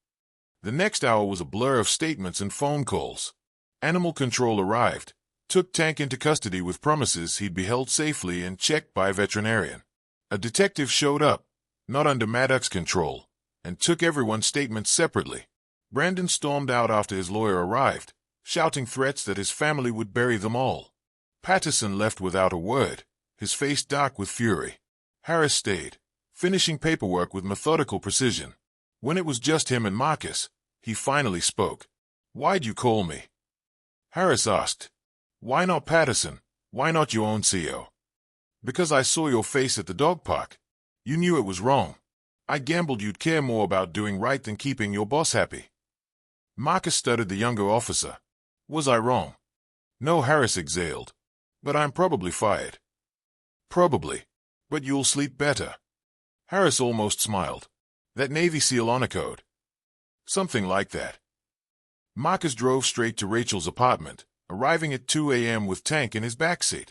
The next hour was a blur of statements and phone calls. Animal control arrived, took Tank into custody with promises he'd be held safely and checked by a veterinarian. A detective showed up, not under Maddox's control, and took everyone's statements separately. Brandon stormed out after his lawyer arrived, shouting threats that his family would bury them all. Patterson left without a word, his face dark with fury. Harris stayed, finishing paperwork with methodical precision. When it was just him and Marcus, he finally spoke. Why'd you call me? Harris asked. Why not Patterson? Why not your own CO? Because I saw your face at the dog park. You knew it was wrong. I gambled you'd care more about doing right than keeping your boss happy. Marcus stuttered, the younger officer. Was I wrong? No, Harris exhaled. But I'm probably fired. Probably. But you'll sleep better. Harris almost smiled. That Navy SEAL honor code. Something like that. Marcus drove straight to Rachel's apartment, arriving at 2 a.m. with Tank in his backseat.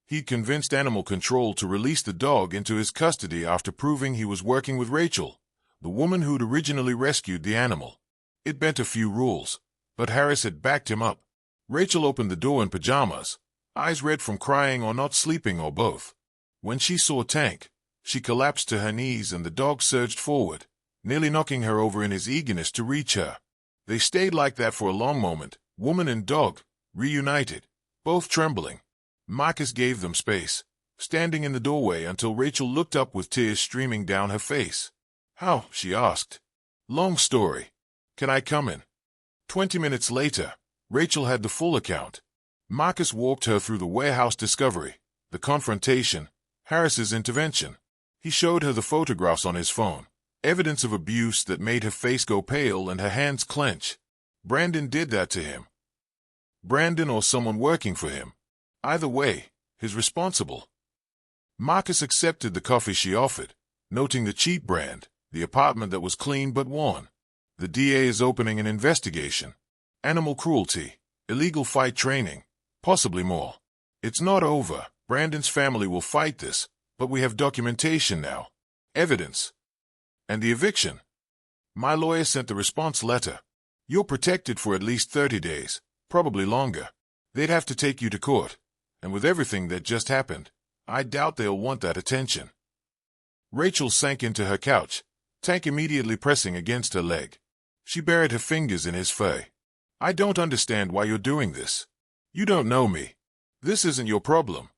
He'd convinced Animal Control to release the dog into his custody after proving he was working with Rachel, the woman who'd originally rescued the animal. It bent a few rules, but Harris had backed him up. Rachel opened the door in pajamas, eyes red from crying or not sleeping or both. When she saw Tank, she collapsed to her knees and the dog surged forward, nearly knocking her over in his eagerness to reach her. They stayed like that for a long moment, woman and dog, reunited, both trembling. Marcus gave them space, standing in the doorway until Rachel looked up with tears streaming down her face. How? She asked. Long story. Can I come in? 20 minutes later, Rachel had the full account. Marcus walked her through the warehouse discovery, the confrontation, Harris's intervention. He showed her the photographs on his phone, evidence of abuse that made her face go pale and her hands clench. Brandon did that to him. Brandon or someone working for him. Either way, he's responsible. Marcus accepted the coffee she offered, noting the cheap brand, the apartment that was clean but worn. The DA is opening an investigation. Animal cruelty, illegal fight training, possibly more. It's not over. Brandon's family will fight this, but we have documentation now. Evidence. And the eviction. My lawyer sent the response letter. You're protected for at least 30 days, probably longer. They'd have to take you to court. And with everything that just happened, I doubt they'll want that attention. Rachel sank into her couch, Tank immediately pressing against her leg. She buried her fingers in his fur. I don't understand why you're doing this. You don't know me. This isn't your problem.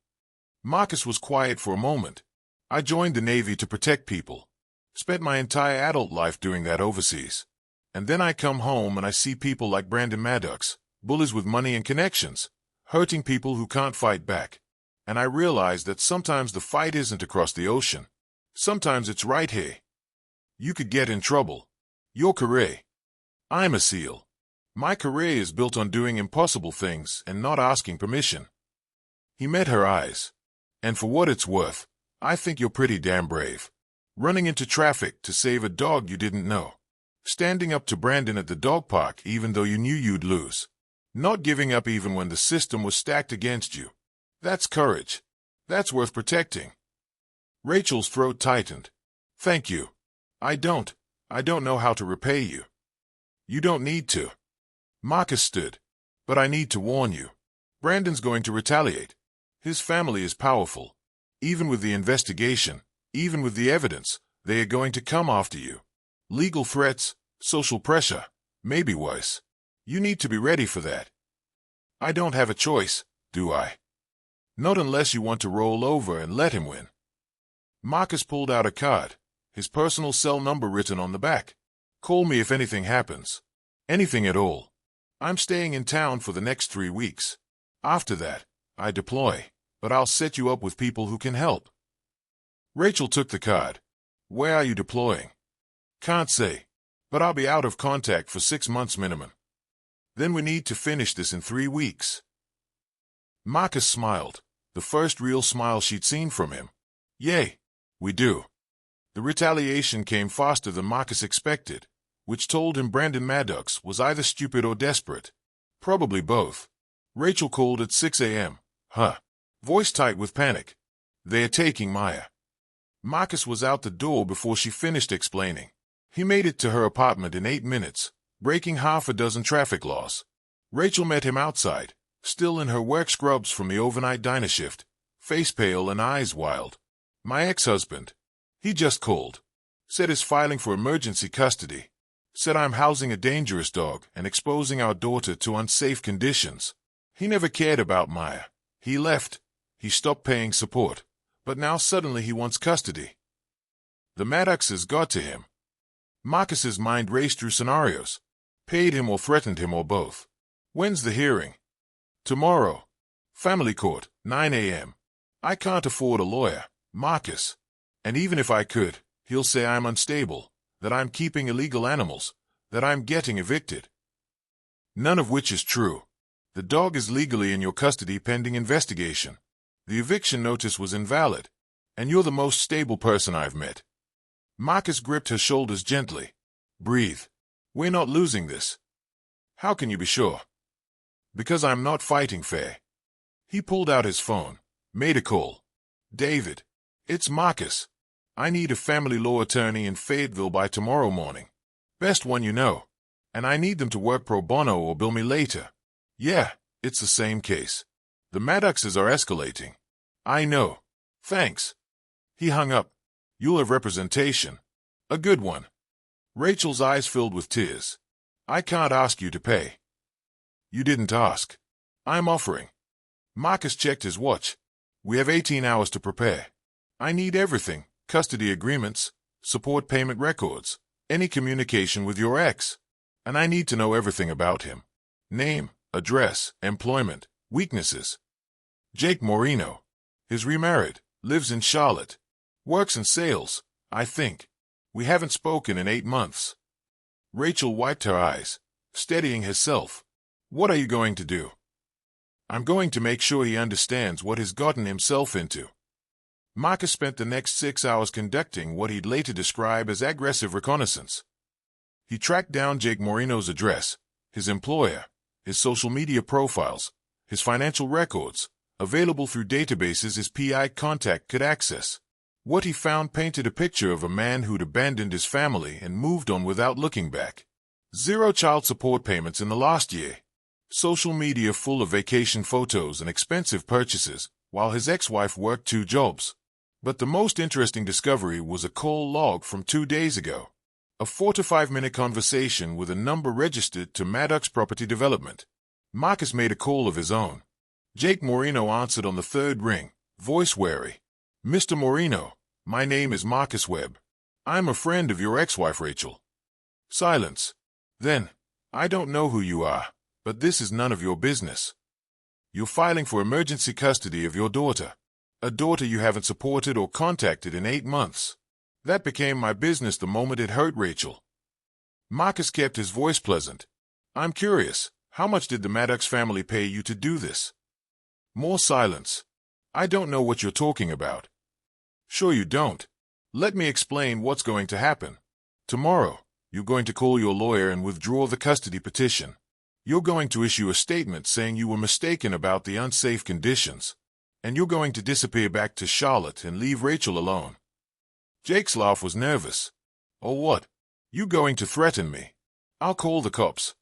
Marcus was quiet for a moment. I joined the Navy to protect people. Spent my entire adult life doing that overseas. And then I come home and I see people like Brandon Maddox, bullies with money and connections, hurting people who can't fight back. And I realize that sometimes the fight isn't across the ocean. Sometimes it's right here. You could get in trouble. Your career. I'm a SEAL. My career is built on doing impossible things and not asking permission. He met her eyes. And for what it's worth, I think you're pretty damn brave. Running into traffic to save a dog you didn't know. Standing up to Brandon at the dog park even though you knew you'd lose. Not giving up even when the system was stacked against you. That's courage. That's worth protecting. Rachel's throat tightened. Thank you. I don't know how to repay you. You don't need to. Marcus stood. But I need to warn you. Brandon's going to retaliate. His family is powerful. Even with the investigation, even with the evidence, they are going to come after you. Legal threats, social pressure, maybe worse. You need to be ready for that. I don't have a choice, do I? Not unless you want to roll over and let him win. Marcus pulled out a card, his personal cell number written on the back. Call me if anything happens. Anything at all. I'm staying in town for the next 3 weeks. After that, I deploy, but I'll set you up with people who can help. Rachel took the card. Where are you deploying? Can't say, but I'll be out of contact for 6 months minimum. Then we need to finish this in 3 weeks. Marcus smiled, the first real smile she'd seen from him. Yay, we do. The retaliation came faster than Marcus expected, which told him Brandon Maddox was either stupid or desperate. Probably both. Rachel called at 6 a.m. Voice tight with panic. They are taking Maya. Marcus was out the door before she finished explaining. He made it to her apartment in 8 minutes, breaking half a dozen traffic laws. Rachel met him outside, still in her work scrubs from the overnight diner shift, face pale and eyes wild. My ex-husband. He just called. Said he's filing for emergency custody. Said I'm housing a dangerous dog and exposing our daughter to unsafe conditions. He never cared about Maya. He left. He stopped paying support. But now suddenly he wants custody. The Maddoxes got to him. Marcus's mind raced through scenarios. Paid him or threatened him or both. When's the hearing? Tomorrow. Family court, 9 a.m. I can't afford a lawyer, Marcus. And even if I could, he'll say I'm unstable, that I'm keeping illegal animals, that I'm getting evicted. None of which is true. The dog is legally in your custody pending investigation. The eviction notice was invalid, and you're the most stable person I've met. Marcus gripped her shoulders gently. Breathe. We're not losing this. How can you be sure? Because I'm not fighting fair. He pulled out his phone, made a call. David. It's Marcus. I need a family law attorney in Fayetteville by tomorrow morning. Best one you know. And I need them to work pro bono or bill me later. Yeah, it's the same case. The Maddoxes are escalating. I know. Thanks. He hung up. You'll have representation. A good one. Rachel's eyes filled with tears. I can't ask you to pay. You didn't ask. I'm offering. Marcus checked his watch. We have 18 hours to prepare. I need everything. Custody agreements, support payment records, any communication with your ex. And I need to know everything about him. Name, address, employment, weaknesses. Jake Moreno. Is remarried, lives in Charlotte. Works in sales, I think. We haven't spoken in 8 months. Rachel wiped her eyes, steadying herself. What are you going to do? I'm going to make sure he understands what he's gotten himself into. Marcus spent the next 6 hours conducting what he'd later describe as aggressive reconnaissance. He tracked down Jake Moreno's address, his employer, his social media profiles, his financial records, available through databases his PI contact could access. What he found painted a picture of a man who'd abandoned his family and moved on without looking back. 0 child support payments in the last year. Social media full of vacation photos and expensive purchases, while his ex-wife worked 2 jobs. But the most interesting discovery was a call log from 2 days ago. A 4 to 5 minute conversation with a number registered to Maddox Property Development. Marcus made a call of his own. Jake Moreno answered on the 3rd ring, voice wary. Mr. Moreno, my name is Marcus Webb. I'm a friend of your ex-wife Rachel. Silence. Then, I don't know who you are, but this is none of your business. You're filing for emergency custody of your daughter. A daughter you haven't supported or contacted in 8 months. That became my business the moment it hurt Rachel. Marcus kept his voice pleasant. I'm curious, how much did the Maddox family pay you to do this? More silence. I don't know what you're talking about. Sure you don't. Let me explain what's going to happen. Tomorrow, you're going to call your lawyer and withdraw the custody petition. You're going to issue a statement saying you were mistaken about the unsafe conditions. And you're going to disappear back to Charlotte and leave Rachel alone. Jake's laugh was nervous. Or what? You going to threaten me? I'll call the cops.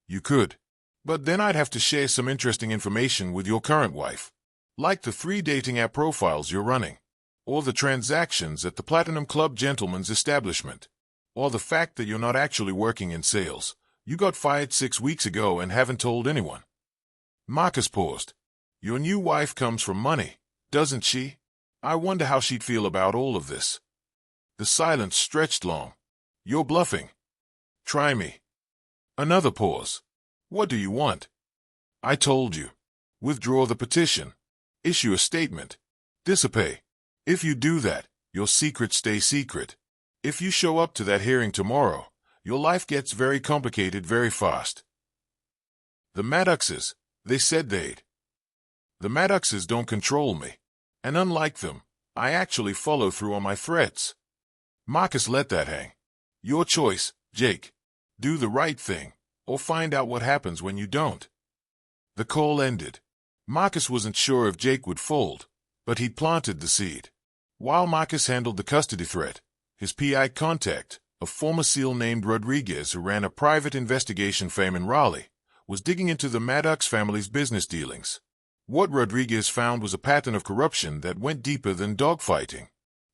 You could. But then I'd have to share some interesting information with your current wife. Like the 3 dating app profiles you're running. Or the transactions at the Platinum Club Gentleman's establishment. Or the fact that you're not actually working in sales. You got fired 6 weeks ago and haven't told anyone. Marcus paused. Your new wife comes from money, doesn't she? I wonder how she'd feel about all of this. The silence stretched long. You're bluffing. Try me. Another pause. What do you want? I told you. Withdraw the petition. Issue a statement. Dissipate. If you do that, your secrets stay secret. If you show up to that hearing tomorrow, your life gets very complicated very fast. The Maddoxes, they said they'd. The Maddoxes don't control me. And unlike them, I actually follow through on my threats. Marcus let that hang. Your choice, Jake. Do the right thing, or find out what happens when you don't. The call ended. Marcus wasn't sure if Jake would fold, but he'd planted the seed. While Marcus handled the custody threat, his PI contact, a former SEAL named Rodriguez who ran a private investigation firm in Raleigh, was digging into the Maddox family's business dealings. What Rodriguez found was a pattern of corruption that went deeper than dogfighting.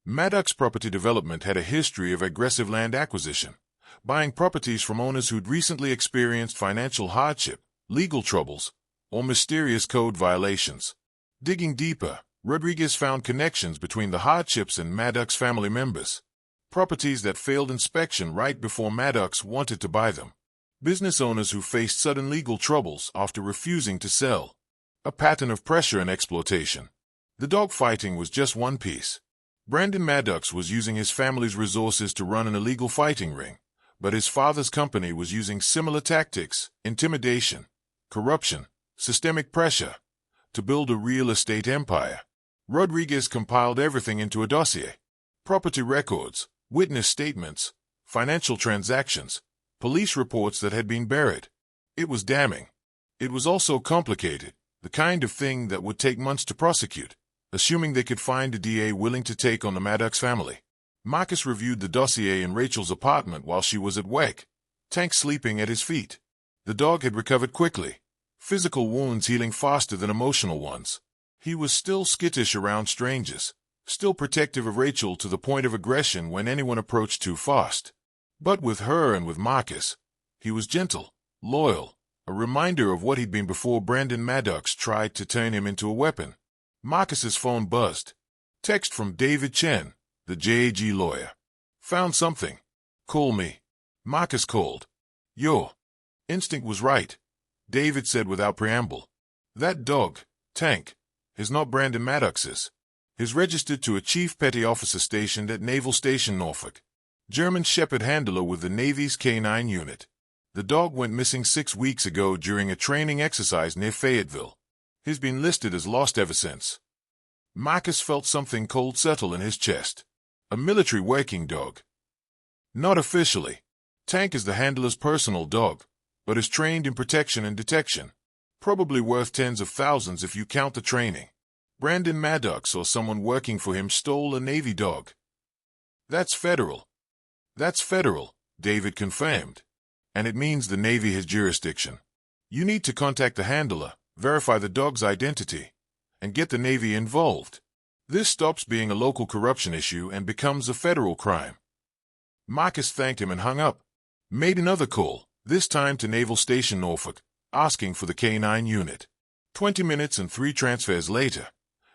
Maddox Property Development had a history of aggressive land acquisition, buying properties from owners who'd recently experienced financial hardship, legal troubles, or mysterious code violations. Digging deeper, Rodriguez found connections between the hardships and Maddox family members. Properties that failed inspection right before Maddox wanted to buy them. Business owners who faced sudden legal troubles after refusing to sell. A pattern of pressure and exploitation. The dogfighting was just one piece. Brandon Maddox was using his family's resources to run an illegal fighting ring, but his father's company was using similar tactics, intimidation, corruption, systemic pressure, to build a real estate empire. Rodriguez compiled everything into a dossier. Property records, witness statements, financial transactions, police reports that had been buried. It was damning. It was also complicated. The kind of thing that would take months to prosecute, assuming they could find a DA willing to take on the Maddox family. Marcus reviewed the dossier in Rachel's apartment while she was at work, Tank sleeping at his feet. The dog had recovered quickly, physical wounds healing faster than emotional ones. He was still skittish around strangers, still protective of Rachel to the point of aggression when anyone approached too fast. But with her and with Marcus, he was gentle, loyal, a reminder of what he'd been before Brandon Maddox tried to turn him into a weapon. Marcus's phone buzzed. Text from David Chen, the JAG lawyer. Found something. Call me. Marcus called. Your instinct was right, David said without preamble. That dog, Tank, is not Brandon Maddox's. He's registered to a chief petty officer stationed at Naval Station Norfolk. German Shepherd handler with the Navy's K9 unit. The dog went missing 6 weeks ago during a training exercise near Fayetteville. He's been listed as lost ever since. Marcus felt something cold settle in his chest. A military working dog. Not officially. Tank is the handler's personal dog, but is trained in protection and detection. Probably worth tens of thousands if you count the training. Brandon Maddox or someone working for him stole a Navy dog. That's federal. That's federal, David confirmed. And it means the Navy has jurisdiction. You need to contact the handler, verify the dog's identity, and get the Navy involved. This stops being a local corruption issue and becomes a federal crime. Marcus thanked him and hung up. Made another call, this time to Naval Station Norfolk, asking for the K9 unit. 20 minutes and 3 transfers later,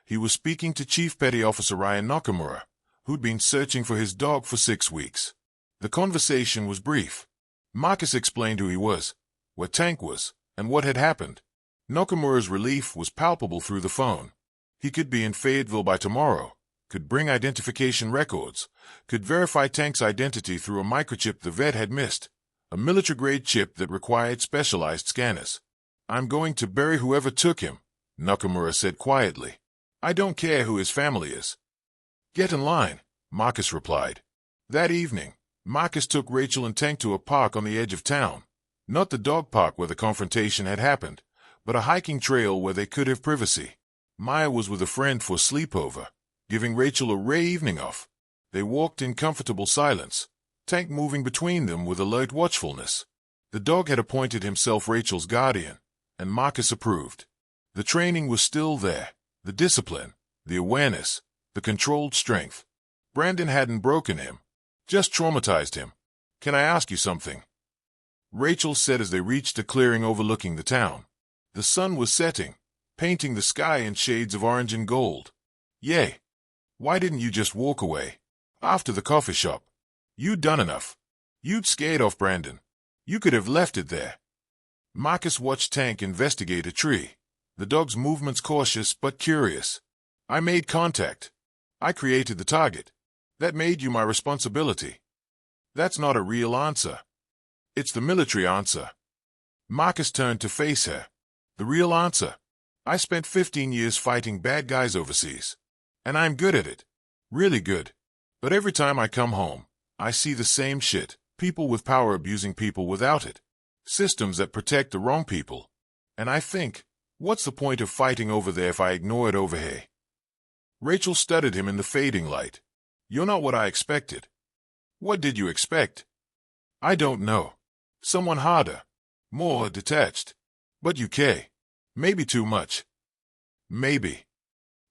he was speaking to Chief Petty Officer Ryan Nakamura, who'd been searching for his dog for 6 weeks. The conversation was brief. Marcus explained who he was, where Tank was, and what had happened. Nakamura's relief was palpable through the phone. He could be in Fayetteville by tomorrow, could bring identification records, could verify Tank's identity through a microchip the vet had missed, a military-grade chip that required specialized scanners. I'm going to bury whoever took him, Nakamura said quietly. I don't care who his family is. Get in line, Marcus replied. That evening, Marcus took Rachel and Tank to a park on the edge of town. Not the dog park where the confrontation had happened, but a hiking trail where they could have privacy. Maya was with a friend for sleepover, giving Rachel a rare evening off. They walked in comfortable silence, Tank moving between them with alert watchfulness. The dog had appointed himself Rachel's guardian, and Marcus approved. The training was still there, the discipline, the awareness, the controlled strength. Brandon hadn't broken him, just traumatized him. Can I ask you something? Rachel said as they reached a clearing overlooking the town. The sun was setting, painting the sky in shades of orange and gold. Yay. Why didn't you just walk away? After the coffee shop. You'd done enough. You'd scared off Brandon. You could have left it there. Marcus watched Tank investigate a tree. The dog's movements cautious but curious. I made contact. I created the target. That made you my responsibility. That's not a real answer. It's the military answer. Marcus turned to face her. The real answer. I spent 15 years fighting bad guys overseas. And I'm good at it. Really good. But every time I come home, I see the same shit. People with power abusing people without it. Systems that protect the wrong people. And I think, what's the point of fighting over there if I ignore it over here? Rachel studied him in the fading light. You're not what I expected. What did you expect? I don't know. Someone harder. More detached. But you care. Maybe too much. Maybe.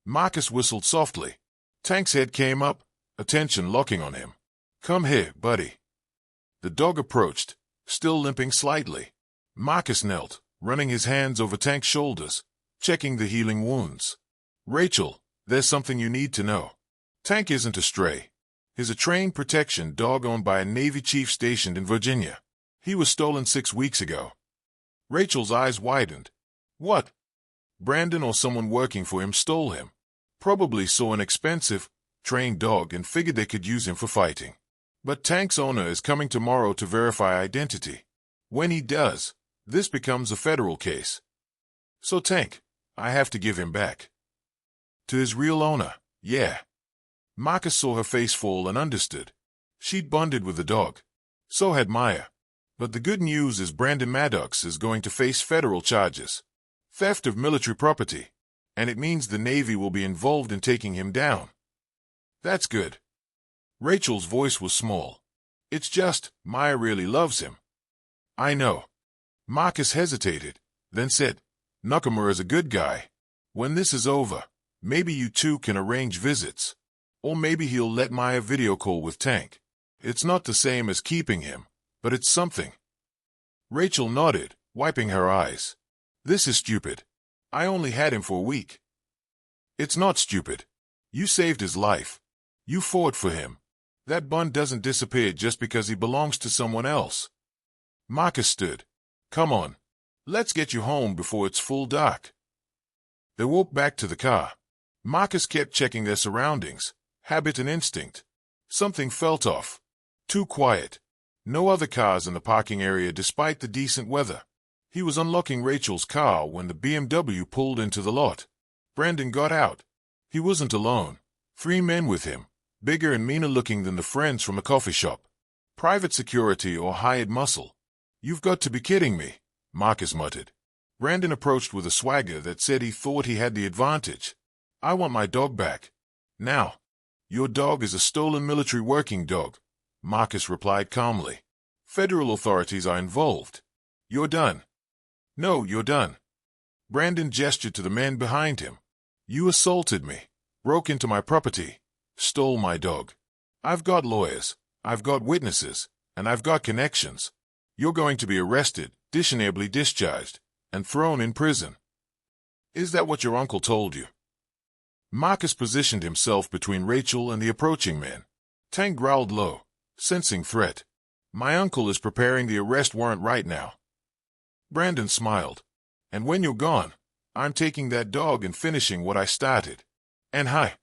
Marcus whistled softly. Tank's head came up, attention locking on him. Come here, buddy. The dog approached, still limping slightly. Marcus knelt, running his hands over Tank's shoulders, checking the healing wounds. Rachel, there's something you need to know. Tank isn't a stray. He's a trained protection dog owned by a Navy chief stationed in Virginia. He was stolen 6 weeks ago. Rachel's eyes widened. What? Brandon or someone working for him stole him. Probably saw an expensive, trained dog and figured they could use him for fighting. But Tank's owner is coming tomorrow to verify identity. When he does, this becomes a federal case. So Tank, I have to give him back. To his real owner, yeah. Marcus saw her face fall and understood. She'd bonded with the dog. So had Maya. But the good news is Brandon Maddox is going to face federal charges. Theft of military property. And it means the Navy will be involved in taking him down. That's good. Rachel's voice was small. It's just, Maya really loves him. I know. Marcus hesitated, then said, Nakamura's a good guy. When this is over, maybe you two can arrange visits. Or maybe he'll let Maya video call with Tank. It's not the same as keeping him, but it's something. Rachel nodded, wiping her eyes. This is stupid. I only had him for a week. It's not stupid. You saved his life. You fought for him. That bond doesn't disappear just because he belongs to someone else. Marcus stood. Come on. Let's get you home before it's full dark. They walked back to the car. Marcus kept checking their surroundings, habit and instinct. Something felt off. Too quiet. No other cars in the parking area despite the decent weather. He was unlocking Rachel's car when the BMW pulled into the lot. Brandon got out. He wasn't alone. 3 men with him, bigger and meaner looking than the friends from a coffee shop. Private security or hired muscle. You've got to be kidding me, Marcus muttered. Brandon approached with a swagger that said he thought he had the advantage. I want my dog back. Now. Your dog is a stolen military working dog, Marcus replied calmly. Federal authorities are involved. You're done. No, you're done. Brandon gestured to the men behind him. You assaulted me, broke into my property, stole my dog. I've got lawyers, I've got witnesses, and I've got connections. You're going to be arrested, dishonorably discharged, and thrown in prison. Is that what your uncle told you? Marcus positioned himself between Rachel and the approaching men. Tank growled low, sensing threat. My uncle is preparing the arrest warrant right now. Brandon smiled. And when you're gone, I'm taking that dog and finishing what I started. And hi.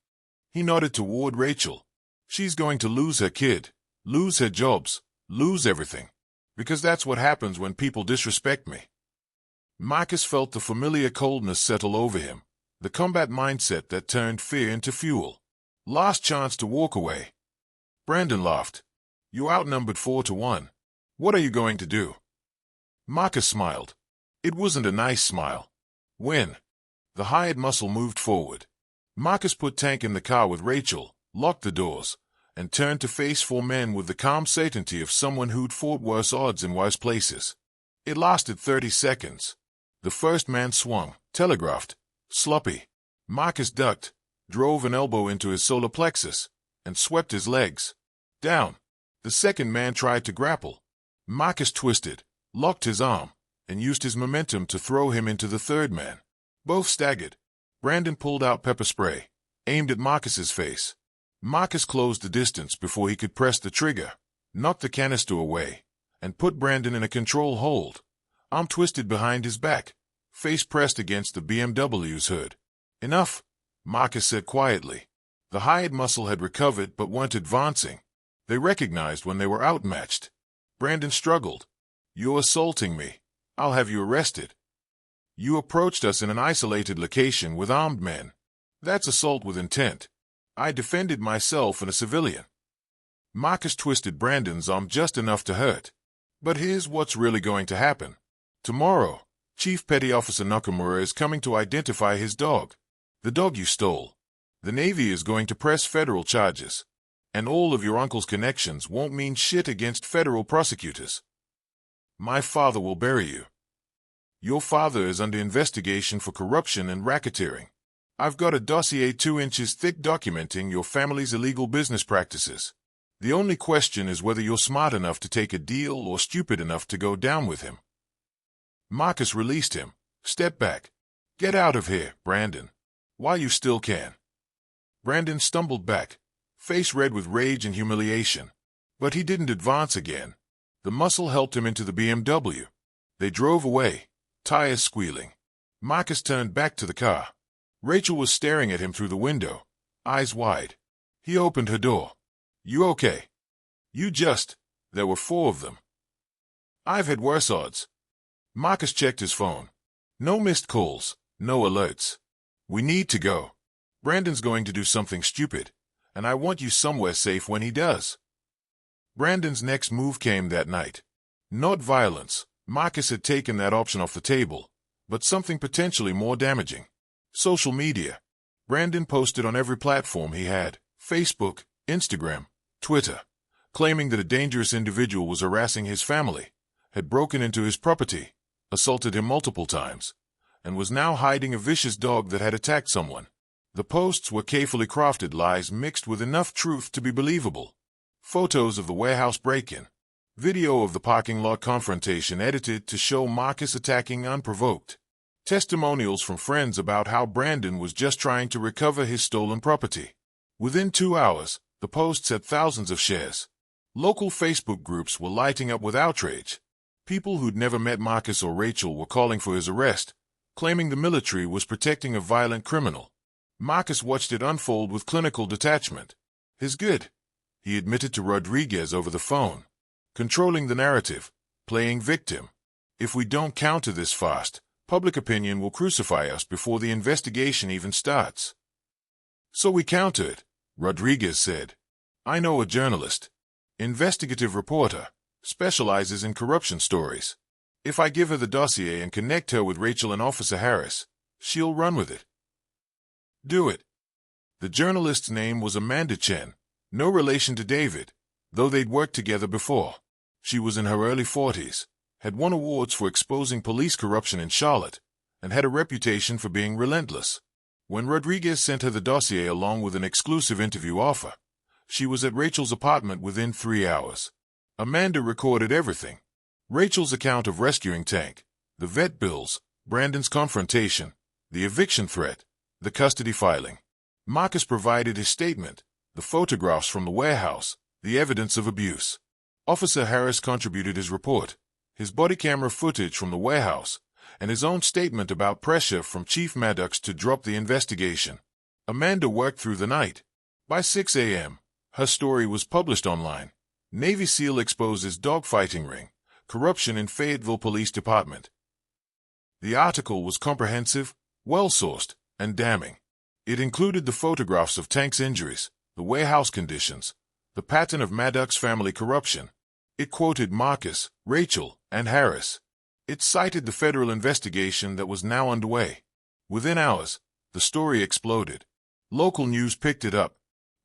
He nodded toward Rachel. She's going to lose her kid, lose her jobs, lose everything. Because that's what happens when people disrespect me. Marcus felt the familiar coldness settle over him, the combat mindset that turned fear into fuel. Last chance to walk away. Brandon laughed. You're outnumbered 4-1. What are you going to do? Marcus smiled. It wasn't a nice smile. When? The hired muscle moved forward. Marcus put Tank in the car with Rachel, locked the doors, and turned to face 4 men with the calm certainty of someone who'd fought worse odds in worse places. It lasted 30 seconds. The first man swung, telegraphed, sloppy. Marcus ducked, drove an elbow into his solar plexus, and swept his legs. Down. The second man tried to grapple. Marcus twisted, locked his arm, and used his momentum to throw him into the third man. Both staggered. Brandon pulled out pepper spray, aimed at Marcus's face. Marcus closed the distance before he could press the trigger, knocked the canister away, and put Brandon in a control hold. arm twisted behind his back, face pressed against the BMW's hood. Enough, Marcus said quietly. The hired muscle had recovered but weren't advancing. They recognized when they were outmatched. Brandon struggled. You're assaulting me. I'll have you arrested. You approached us in an isolated location with armed men. That's assault with intent. I defended myself and a civilian. Marcus twisted Brandon's arm just enough to hurt. But here's what's really going to happen. Tomorrow, Chief Petty Officer Nakamura is coming to identify his dog. The dog you stole. The Navy is going to press federal charges. And all of your uncle's connections won't mean shit against federal prosecutors. My father will bury you. Your father is under investigation for corruption and racketeering. I've got a dossier 2 inches thick documenting your family's illegal business practices. The only question is whether you're smart enough to take a deal or stupid enough to go down with him. Marcus released him. Step back. Get out of here, Brandon. While you still can. Brandon stumbled back, face red with rage and humiliation. But he didn't advance again. The muscle helped him into the BMW. They drove away, tires squealing. Marcus turned back to the car. Rachel was staring at him through the window, eyes wide. He opened her door. You okay? There were 4 of them. I've had worse odds. Marcus checked his phone. No missed calls, no alerts. We need to go. Brandon's going to do something stupid, and I want you somewhere safe when he does. Brandon's next move came that night. Not violence. Marcus had taken that option off the table, but something potentially more damaging. Social media. Brandon posted on every platform he had, Facebook, Instagram, Twitter, claiming that a dangerous individual was harassing his family, had broken into his property, assaulted him multiple times, and was now hiding a vicious dog that had attacked someone. The posts were carefully crafted lies mixed with enough truth to be believable. Photos of the warehouse break-in. Video of the parking lot confrontation edited to show Marcus attacking unprovoked. Testimonials from friends about how Brandon was just trying to recover his stolen property. Within 2 hours, the posts had thousands of shares. Local Facebook groups were lighting up with outrage. People who'd never met Marcus or Rachel were calling for his arrest, claiming the military was protecting a violent criminal. Marcus watched it unfold with clinical detachment. His good, he admitted to Rodriguez over the phone. Controlling the narrative, playing victim. If we don't counter this fast, public opinion will crucify us before the investigation even starts. So we counter it, Rodriguez said. I know a journalist, investigative reporter, specializes in corruption stories. If I give her the dossier and connect her with Rachel and Officer Harris, she'll run with it. Do it. The journalist's name was Amanda Chen, no relation to David, though they'd worked together before. She was in her early 40s, had won awards for exposing police corruption in Charlotte, and had a reputation for being relentless. When Rodriguez sent her the dossier along with an exclusive interview offer, she was at Rachel's apartment within 3 hours. Amanda recorded everything. Rachel's account of rescuing Tank, the vet bills, Brandon's confrontation, the eviction threat, the custody filing. Marcus provided his statement, the photographs from the warehouse, the evidence of abuse. Officer Harris contributed his report, his body camera footage from the warehouse, and his own statement about pressure from Chief Maddox to drop the investigation. Amanda worked through the night. By 6 a.m., her story was published online. Navy SEAL exposes dogfighting ring, corruption in Fayetteville Police Department. The article was comprehensive, well-sourced, and damning. It included the photographs of Tank's injuries, the warehouse conditions, the pattern of Maddox family corruption. It quoted Marcus, Rachel, and Harris. It cited the federal investigation that was now underway. Within hours, the story exploded. Local news picked it up.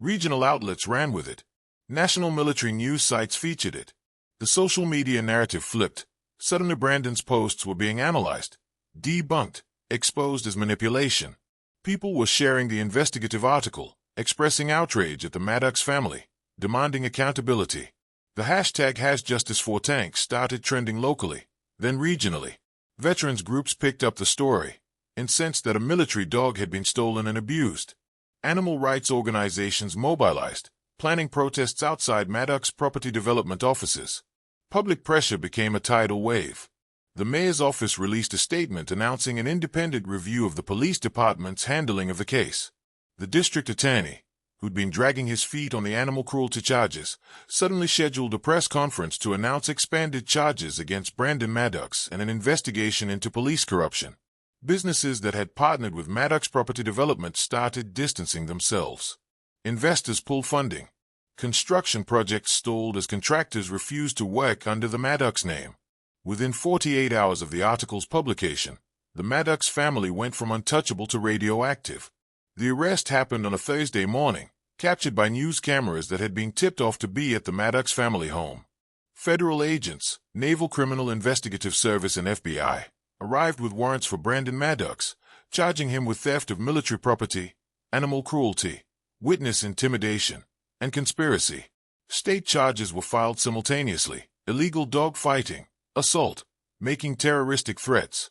Regional outlets ran with it. National military news sites featured it. The social media narrative flipped. Suddenly Brandon's posts were being analyzed, debunked, exposed as manipulation. People were sharing the investigative article, expressing outrage at the Maddox family, demanding accountability. The hashtag #HasJusticeForTank started trending locally, then regionally. Veterans groups picked up the story, incensed that a military dog had been stolen and abused. Animal rights organizations mobilized, planning protests outside Maddox property development offices. Public pressure became a tidal wave. The mayor's office released a statement announcing an independent review of the police department's handling of the case. The district attorney, who'd been dragging his feet on the animal cruelty charges, suddenly scheduled a press conference to announce expanded charges against Brandon Maddox and an investigation into police corruption. Businesses that had partnered with Maddox Property Development started distancing themselves. Investors pulled funding. Construction projects stalled as contractors refused to work under the Maddox name. Within 48 hours of the article's publication, the Maddox family went from untouchable to radioactive. The arrest happened on a Thursday morning, captured by news cameras that had been tipped off to be at the Maddox family home. Federal agents, Naval Criminal Investigative Service and FBI, arrived with warrants for Brandon Maddox, charging him with theft of military property, animal cruelty, witness intimidation, and conspiracy. State charges were filed simultaneously: illegal dog fighting, assault, making terroristic threats.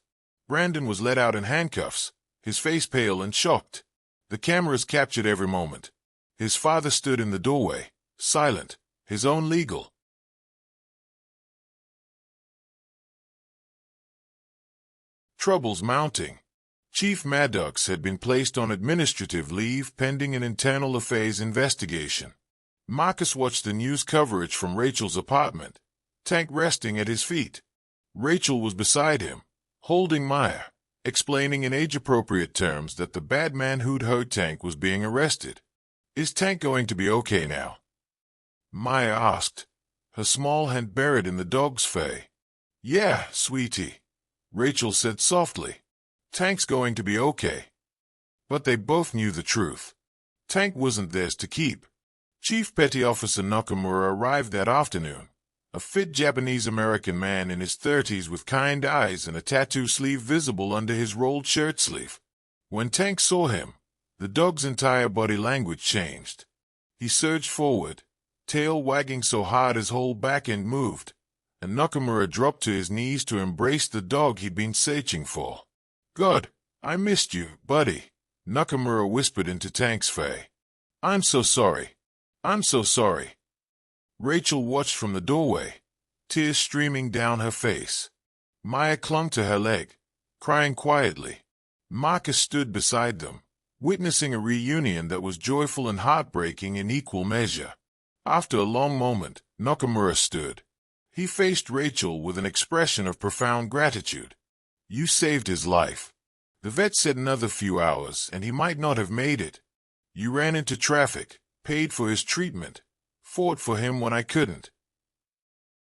Brandon was let out in handcuffs, his face pale and shocked. The cameras captured every moment. His father stood in the doorway, silent, his own legal troubles mounting. Chief Maddox had been placed on administrative leave pending an internal affairs investigation. Marcus watched the news coverage from Rachel's apartment, Tank resting at his feet. Rachel was beside him, holding Maya, explaining in age-appropriate terms that the bad man who'd hurt Tank was being arrested. "Is Tank going to be okay now?" Maya asked, her small hand buried in the dog's fur. "Yeah, sweetie," Rachel said softly. "Tank's going to be okay." But they both knew the truth. Tank wasn't theirs to keep. Chief Petty Officer Nakamura arrived that afternoon, a fit Japanese-American man in his 30s with kind eyes and a tattoo sleeve visible under his rolled shirt sleeve. When Tank saw him, the dog's entire body language changed. He surged forward, tail wagging so hard his whole back end moved, and Nakamura dropped to his knees to embrace the dog he'd been searching for. "God, I missed you, buddy," Nakamura whispered into Tank's face. "I'm so sorry. I'm so sorry." Rachel watched from the doorway, tears streaming down her face. Maya clung to her leg, crying quietly. Marcus stood beside them, witnessing a reunion that was joyful and heartbreaking in equal measure. After a long moment, Nakamura stood. He faced Rachel with an expression of profound gratitude. "You saved his life. The vet said another few hours and he might not have made it. You ran into traffic, paid for his treatment, fought for him when I couldn't."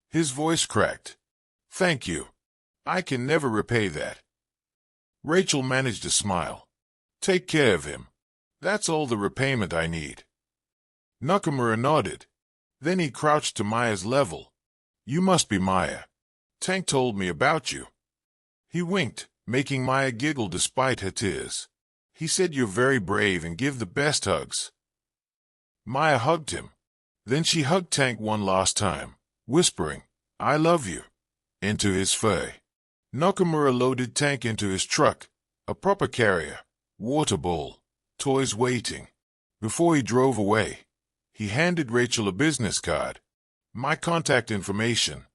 His voice cracked. "Thank you. I can never repay that." Rachel managed a smile. "Take care of him. That's all the repayment I need." Nakamura nodded. Then he crouched to Maya's level. "You must be Maya. Tank told me about you." He winked, making Maya giggle despite her tears. "He said you're very brave and give the best hugs." Maya hugged him. Then she hugged Tank one last time, whispering, "I love you," into his fur. Nakamura loaded Tank into his truck, a proper carrier, water bowl, toys waiting. Before he drove away, he handed Rachel a business card. "My contact information.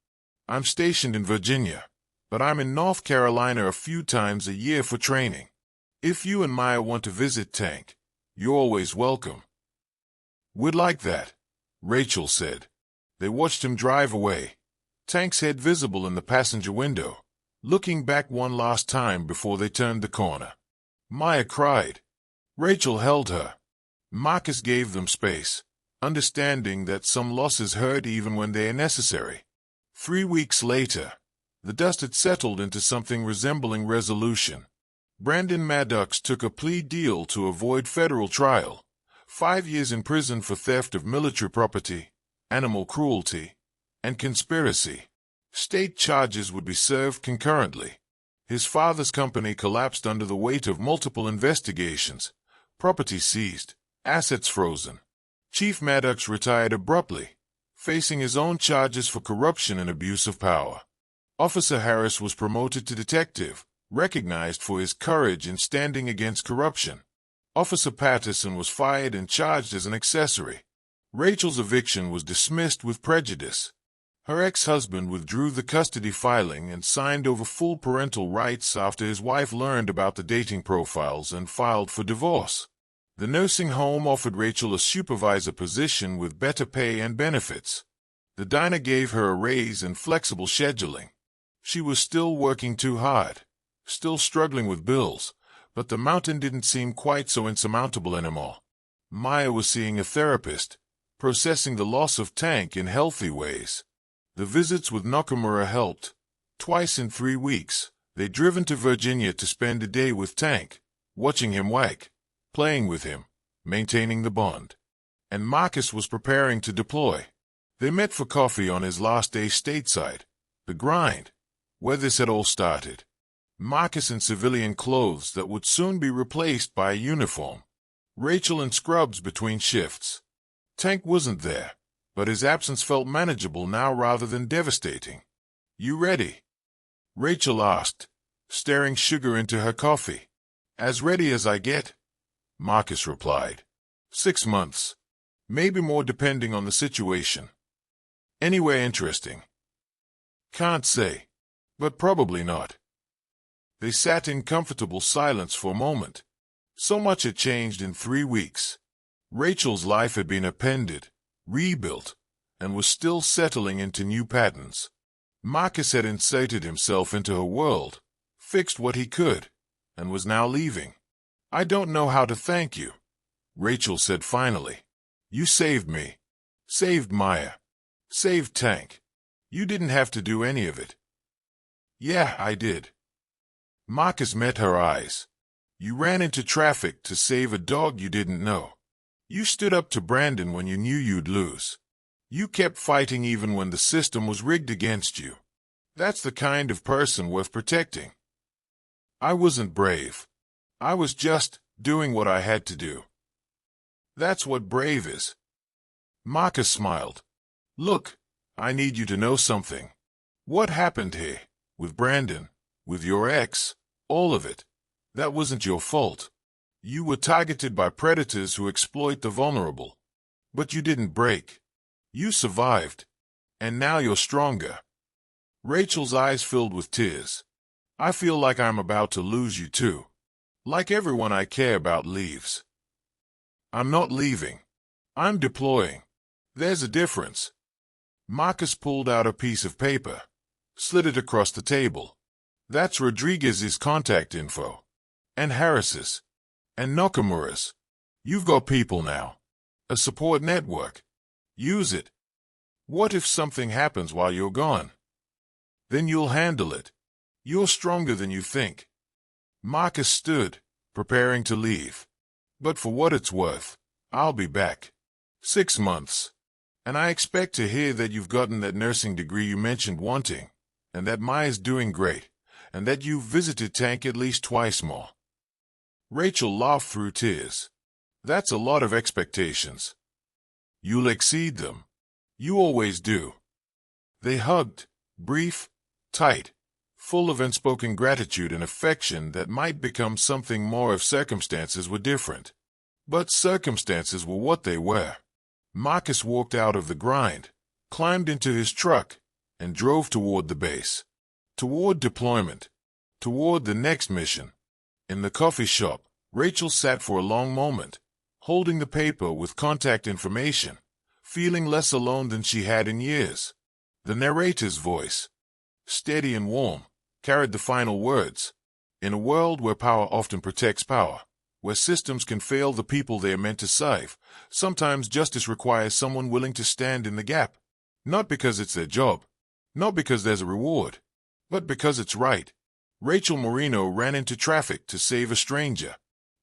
I'm stationed in Virginia, but I'm in North Carolina a few times a year for training. If you and Maya want to visit Tank, you're always welcome." "We'd like that," Rachel said. They watched him drive away, Tank's head visible in the passenger window, looking back one last time before they turned the corner. Maya cried. Rachel held her. Marcus gave them space, understanding that some losses hurt even when they are necessary. 3 weeks later, the dust had settled into something resembling resolution. Brandon Maddox took a plea deal to avoid federal trial. 5 years in prison for theft of military property, animal cruelty, and conspiracy. State charges would be served concurrently. His father's company collapsed under the weight of multiple investigations, property seized, assets frozen. Chief Maddox retired abruptly, facing his own charges for corruption and abuse of power. Officer Harris was promoted to detective, recognized for his courage in standing against corruption. Officer Patterson was fired and charged as an accessory. Rachel's eviction was dismissed with prejudice. Her ex-husband withdrew the custody filing and signed over full parental rights after his wife learned about the dating profiles and filed for divorce. The nursing home offered Rachel a supervisor position with better pay and benefits. The diner gave her a raise and flexible scheduling. She was still working too hard, still struggling with bills, but the mountain didn't seem quite so insurmountable anymore. Maya was seeing a therapist, processing the loss of Tank in healthy ways. The visits with Nakamura helped. Twice in 3 weeks, they'd driven to Virginia to spend a day with Tank, watching him whack, playing with him, maintaining the bond. And Marcus was preparing to deploy. They met for coffee on his last day stateside, the grind, where this had all started. Marcus in civilian clothes that would soon be replaced by a uniform. Rachel in scrubs between shifts. Tank wasn't there, but his absence felt manageable now rather than devastating. "You ready?" Rachel asked, stirring sugar into her coffee. "As ready as I get," Marcus replied. 6 months. Maybe more depending on the situation. "Anywhere interesting?" "Can't say, but probably not." They sat in comfortable silence for a moment. So much had changed in 3 weeks. Rachel's life had been appended, rebuilt, and was still settling into new patterns. Marcus had inserted himself into her world, fixed what he could, and was now leaving. "I don't know how to thank you," Rachel said finally. "You saved me. Saved Maya. Saved Tank. You didn't have to do any of it." "Yeah, I did." Marcus met her eyes. "You ran into traffic to save a dog you didn't know. You stood up to Brandon when you knew you'd lose. You kept fighting even when the system was rigged against you. That's the kind of person worth protecting." "I wasn't brave. I was just doing what I had to do." "That's what brave is." Marcus smiled. "Look, I need you to know something. What happened here, with Brandon, with your ex, all of it, that wasn't your fault. You were targeted by predators who exploit the vulnerable. But you didn't break. You survived. And now you're stronger." Rachel's eyes filled with tears. "I feel like I'm about to lose you too. Like everyone I care about leaves." "I'm not leaving. I'm deploying. There's a difference." Marcus pulled out a piece of paper, slid it across the table. "That's Rodriguez's contact info. And Harris's. And Nakamura's. You've got people now. A support network. Use it. What if something happens while you're gone? Then you'll handle it. You're stronger than you think." Marcus stood, preparing to leave. "But for what it's worth, I'll be back. 6 months. And I expect to hear that you've gotten that nursing degree you mentioned wanting, and that Maya's doing great, and that you've visited Tank at least twice more." Rachel laughed through tears. "That's a lot of expectations." "You'll exceed them. You always do." They hugged, brief, tight, full of unspoken gratitude and affection that might become something more if circumstances were different. But circumstances were what they were. Marcus walked out of the grind, climbed into his truck, and drove toward the base. Toward deployment. Toward the next mission. In the coffee shop, Rachel sat for a long moment, holding the paper with contact information, feeling less alone than she had in years. The narrator's voice, steady and warm, carried the final words. In a world where power often protects power, where systems can fail the people they are meant to save, sometimes justice requires someone willing to stand in the gap. Not because it's their job, not because there's a reward, but because it's right. Rachel Moreno ran into traffic to save a stranger.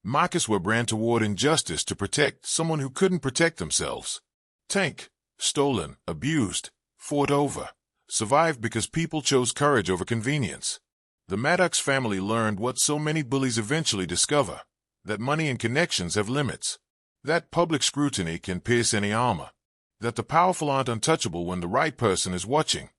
Marcus Webb ran toward injustice to protect someone who couldn't protect themselves. Tank, stolen, abused, fought over, survived because people chose courage over convenience. The Maddox family learned what so many bullies eventually discover, that money and connections have limits, that public scrutiny can pierce any armor, that the powerful aren't untouchable when the right person is watching.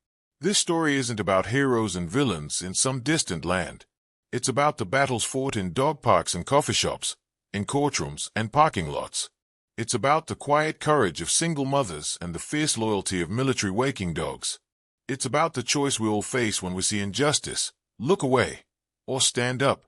This story isn't about heroes and villains in some distant land. It's about the battles fought in dog parks and coffee shops, in courtrooms and parking lots. It's about the quiet courage of single mothers and the fierce loyalty of military waking dogs. It's about the choice we all face when we see injustice: look away or stand up.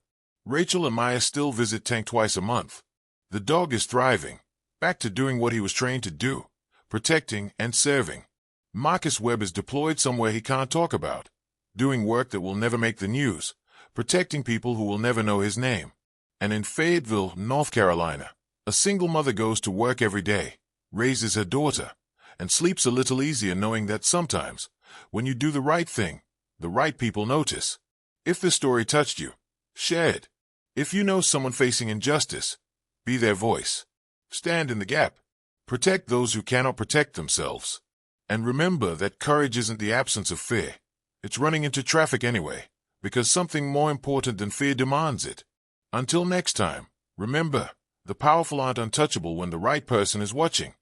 Rachel and Maya still visit Tank twice a month. The dog is thriving, back to doing what he was trained to do, protecting and serving. Marcus Webb is deployed somewhere he can't talk about, doing work that will never make the news, protecting people who will never know his name. And in Fayetteville, North Carolina, a single mother goes to work every day, raises her daughter, and sleeps a little easier knowing that sometimes, when you do the right thing, the right people notice. If this story touched you, share it. If you know someone facing injustice, be their voice. Stand in the gap. Protect those who cannot protect themselves. And remember that courage isn't the absence of fear. It's running into traffic anyway, because something more important than fear demands it. Until next time, remember, the powerful aren't untouchable when the right person is watching.